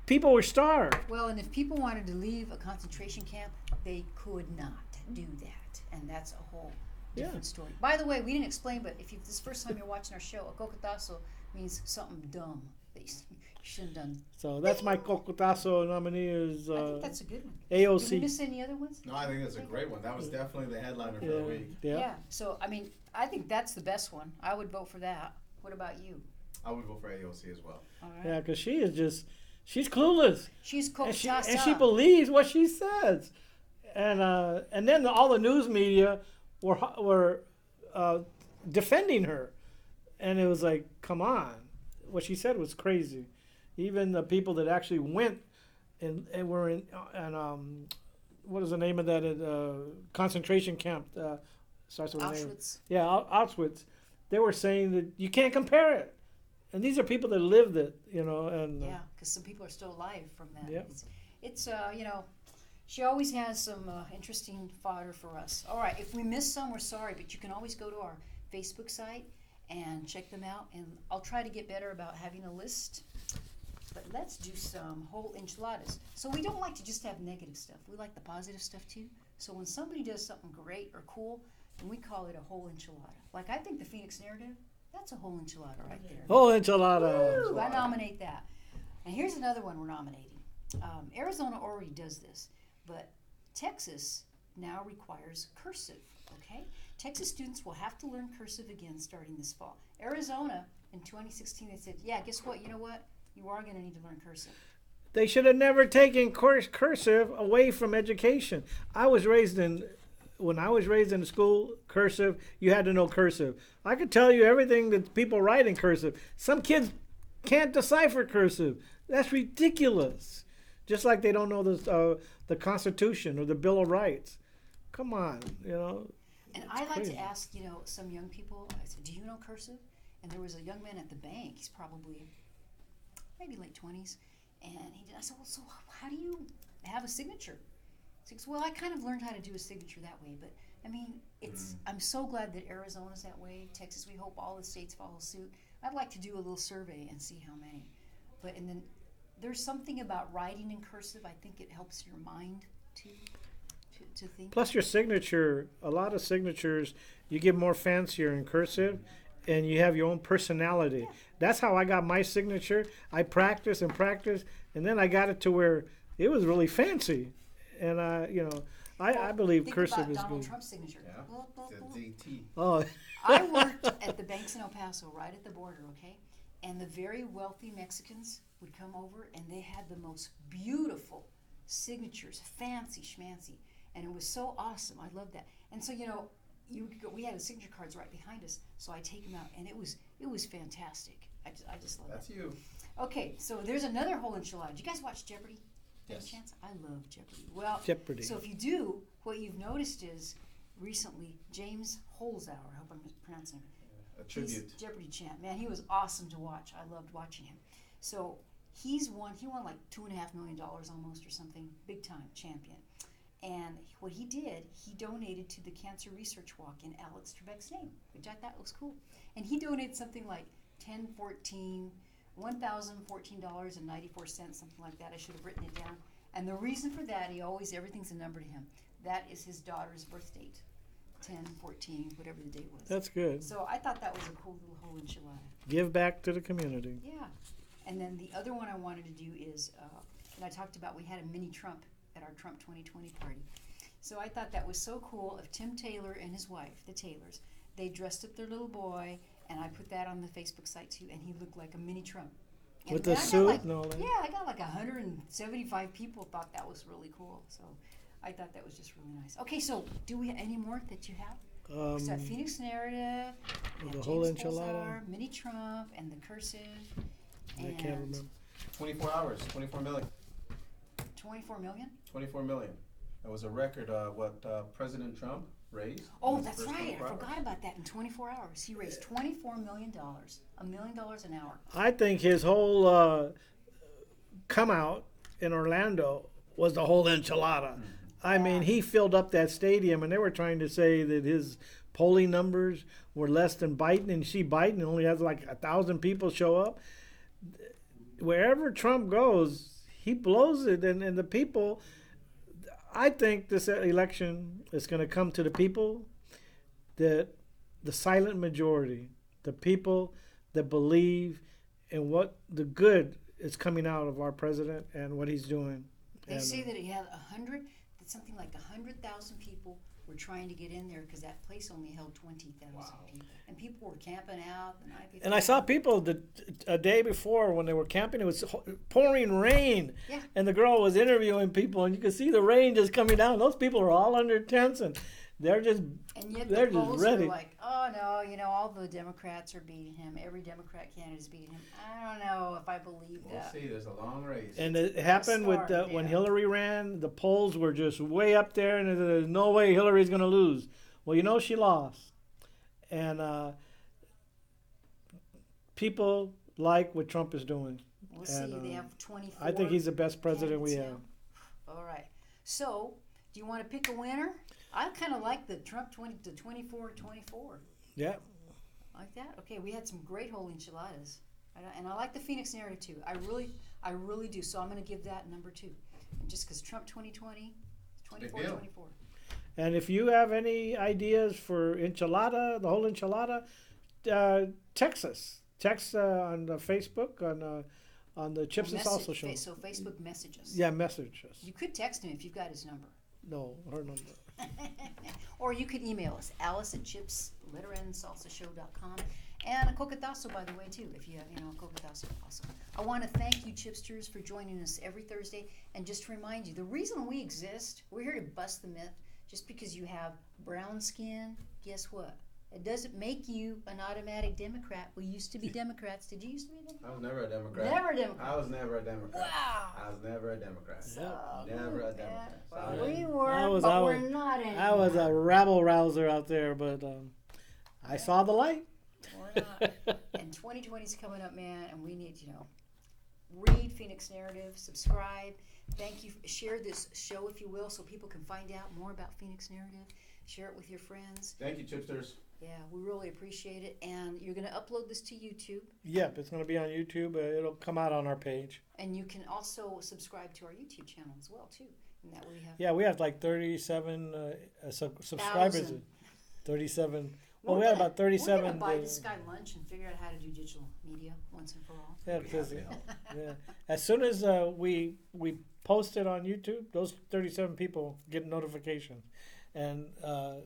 people were starved. Well, and if people wanted to leave a concentration camp, they could not do that, and that's a whole different story. By the way, we didn't explain, but if this is the first time you're watching our show, a cocotazo means something dumb that you shouldn't have done. So that's my cocotazo nominee is I think that's a good one. AOC. Did we miss any other ones? No, I think that's a great one. That was definitely the headliner for Yeah, the week. yeah. So, I mean, I think that's the best one. I would vote for that. What about you? I would vote for AOC as well. All right. Yeah, because she is she's clueless. She's And she, cocotazo. and she believes what she says. And then all the news media were defending her. And it was like, come on. What she said was crazy. Even the people that actually went and were in what is the name of that concentration camp? Starts with a name. Auschwitz. Yeah, Auschwitz. They were saying that you can't compare it. And these are people that lived it, and Yeah, because some people are still alive from that. Yep. It's she always has some interesting fodder for us. All right, if we miss some, we're sorry, but you can always go to our Facebook site and check them out. And I'll try to get better about having a list. But let's do some whole enchiladas. So we don't like to just have negative stuff. We like the positive stuff too. So when somebody does something great or cool, then we call it a whole enchilada. Like I think the Phoenix Narrative, that's a whole enchilada right there. whole enchilada. Woo, I nominate that. And here's another one we're nominating. Arizona already does this, but Texas now requires cursive, okay? Texas students will have to learn cursive again starting this fall. Arizona, in 2016, they said, yeah, guess what? You know what? You are going to need to learn cursive. They should have never taken cursive away from education. When I was raised in school, cursive, you had to know cursive. I could tell you everything that people write in cursive. Some kids can't decipher cursive. That's ridiculous. Just like they don't know the Constitution or the Bill of Rights. Come on, And It's I like crazy. to ask, some young people, I said, do you know cursive? And there was a young man at the bank, he's probably maybe late 20s, and I said, well, so how do you have a signature? He goes, well, I kind of learned how to do a signature that way, but I mean, I'm so glad that Arizona's that way, Texas, we hope all the states follow suit. I'd like to do a little survey and see how many. And then there's something about writing in cursive, I think it helps your mind to think. Plus your signature, a lot of signatures, you get more fancier in cursive and you have your own personality. Yeah. That's how I got my signature. I practiced and practiced, and then I got it to where it was really fancy. And I believe think cursive about is Donald good. Trump's signature. Yeah. Boop, boop, The boop. DT. Oh, I worked at the banks in El Paso, right at the border, okay? And the very wealthy Mexicans would come over, and they had the most beautiful signatures, fancy schmancy, and it was so awesome. I loved that. And so, we had the signature cards right behind us, so I take them out, and it was fantastic. I just love That's that. you. Okay, so there's another whole enchilada. Do you guys watch Jeopardy? By any Yes. chance? I love Jeopardy. Well, Jeopardy. so if you do, what you've noticed is recently James Holzhauer, I hope I'm pronouncing it. A He's tribute. Jeopardy champ. Man, he was awesome to watch. I loved watching him. So he won like $2.5 million almost or something, big time champion. And what he did, he donated to the Cancer Research Walk in Alex Trebek's name, which I thought was cool. And he donated something like $1,014.94, something like that. I should have written it down. And the reason for that, everything's a number to him. That is his daughter's birth date, 10/14, whatever the date was. that's good. So I thought that was a cool little whole enchilada. Give back to the community. Yeah. And then the other one I wanted to do is, and I talked about, we had a mini Trump at our Trump 2020 party. So I thought that was so cool of Tim Taylor and his wife, the Taylors. They dressed up their little boy, and I put that on the Facebook site too, and he looked like a mini Trump. And With then the I got suit like- and all that. Yeah, I got like 175 people thought that was really cool. So I thought that was just really nice. Okay, so do we have any more that you have? So we have Phoenix Narrative, we have the whole James enchilada. Holzhauer, Mini Trump, and the cursive. I And can't remember. 24 hours. 24 million. 24 million? 24 million. That was a record. What President Trump raised. in Oh, his that's first right. 24 I hours. forgot about that. In 24 hours, he raised $24 million, $1 million an hour. I think his whole come out in Orlando was the whole enchilada. I mean, he filled up that stadium, and they were trying to say that his polling numbers were less than Biden, and Biden only has like 1,000 people show up. Wherever Trump goes, he blows it, and the people. I think this election is going to come to the people, that the silent majority, the people that believe in what the good is coming out of our president and what he's doing. They And, say that he had something like 100,000 people were trying to get in there because that place only held 20,000 people. And people were camping out the night before. and I saw people a day before when they were camping, it was pouring rain. Yeah. And the girl was interviewing people, and you could see the rain just coming down. Those people are all under tents, and they're just And yet they're the just polls ready. were like, oh no, all the Democrats are beating him. Every Democrat candidate is beating him. I don't know if I believe We'll that. see. There's a long race. And it happened with Start, when yeah. Hillary ran. The polls were just way up there, and there's no way Hillary's going to lose. Well, she lost, and people like what Trump is doing. We'll And, see. They have 24. I think he's the best president we candidates have. now. All right. So, do you want to pick a winner? I kind of like the Trump 24. Yeah, Like that? Okay, we had some great whole enchiladas. And I like the Phoenix Narrative too. I really do. So I'm going to give that number 2. And just because Trump 2020, Big 24, deal. 24. and if you have any ideas for enchilada, the whole enchilada, text us. Text on the Facebook on the Chips and Salsa show. So Facebook message us. Yeah, message us. You could text him if you've got his number. No, her number. Or you could email us, alice@chipsletterandsalsashow.com. And a cocotazo, by the way, too, if you have, a cocotazo also. I want to thank you, Chipsters, for joining us every Thursday. And just to remind you, the reason we exist, we're here to bust the myth. Just because you have brown skin, guess what? It doesn't make you an automatic Democrat. We used to be Democrats. Did you used to be a Democrat? I was never a Democrat. Never a Democrat. I was never a Democrat. Wow. I was never a Democrat. So, Never a yeah. Democrat. Well, Sorry. we were, I was- but I we're was- not anymore. I was a rabble rouser out there, but I saw the light. We're not. And 2020 is coming up, man, and we need, read Phoenix Narrative, subscribe. Thank you. Share this show, if you will, so people can find out more about Phoenix Narrative. Share it with your friends. Thank you, Chipsters. Yeah, we really appreciate it. And you're going to upload this to YouTube. Yep, it's going to be on YouTube. It'll come out on our page. And you can also subscribe to our YouTube channel as well, too. And that way we have Yeah, we have like 37 subscribers. 1,000. 37. Well, we We're had gonna- about 37 We're gonna buy days. this guy lunch and figure out how to do digital media once and for all. Yeah, We because, have to help. yeah. As soon as we post it on YouTube, those 37 people get notifications, and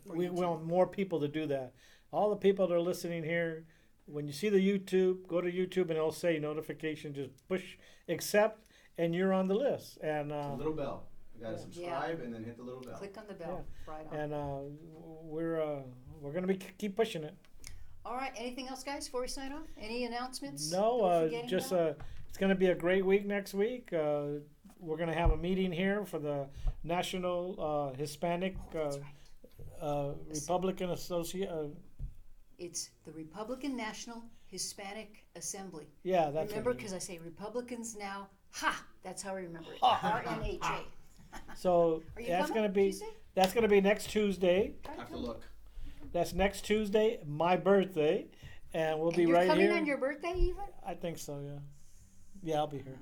we YouTube. want more people to do that. All the people that are listening here, when you see the YouTube, go to YouTube and it'll say notification. Just push accept, and you're on the list. And The little bell. You gotta Yeah. subscribe and then hit the little bell. Click on the bell. Right on. and we're gonna keep pushing it. All right. Anything else, guys? Before we sign off, any announcements? that No, we're forgetting just about? it's going to be a great week next week. We're going to have a meeting here for the National Hispanic That's right. Republican Association. It's the Republican National Hispanic Assembly. Yeah, that's Remember, what it is. because I say Republicans now. Ha! That's how I remember it. RNHA. So Are you that's coming? going to Did you be say? that's going to be next Tuesday. Try to Have to come. look. That's next Tuesday, my birthday, and we'll And be you're right coming here. on your birthday, even? I think so. Yeah, yeah, I'll be here.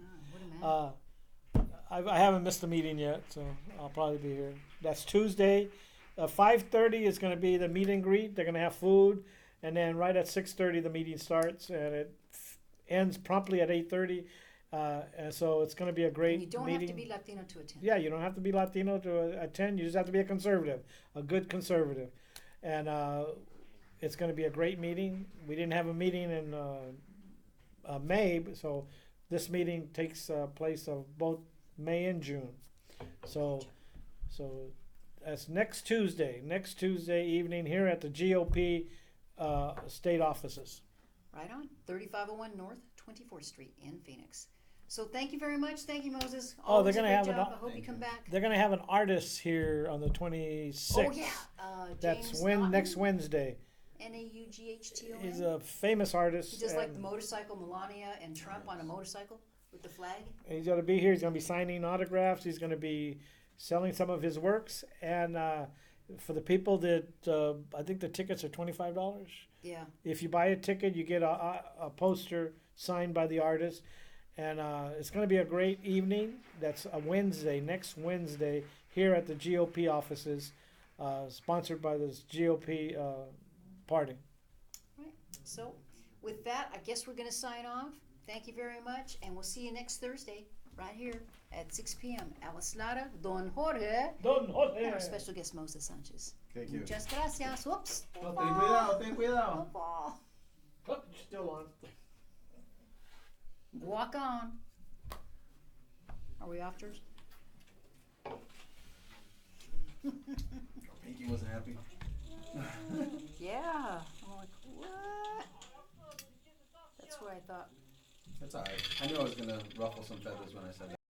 Oh, what a man. I haven't missed a meeting yet, so I'll probably be here. That's Tuesday. 5:30 is going to be the meet and greet. They're going to have food, and then right at 6:30 the meeting starts, and it ends promptly at 8:30. And so it's going to be a great And you don't meeting. have to be Latino to attend. Yeah, you don't have to be Latino to attend. You just have to be a conservative, a good conservative. And it's going to be a great meeting. We didn't have a meeting in May, so this meeting takes place of both May and June. So that's next Tuesday evening here at the GOP state offices. Right on. 3501 North 24th Street in Phoenix. So thank you very much. Thank you, Moses. Oh, Always they're a gonna great have an job. I hope you Thank come you. back. They're going to have an artist here on the 26th. Oh, yeah. That's James next Wednesday. Naughton. He's a famous artist. He does like and the motorcycle, Melania and Trump on a motorcycle with the flag. he's going to be here. He's going to be signing autographs. He's going to be selling some of his works. And for the people that, I think the tickets are $25. Yeah. If you buy a ticket, you get a poster signed by the artist. And it's going to be a great evening. That's a Wednesday, next Wednesday, here at the GOP offices, sponsored by this GOP party. So with that, I guess we're going to sign off. Thank you very much. And we'll see you next Thursday right here at 6 p.m. Alice Lara, Don Jorge, Don Jorge. and our special guest, Moses Sanchez. Thank you. Muchas gracias. Whoops. Oh, ten cuidado, ten cuidado. Don't fall. Oh, still on. Walk on. Are we off, George? Pinky wasn't happy. Yeah. I'm like, what? That's what I thought. That's alright. I knew I was gonna ruffle some feathers when I said that.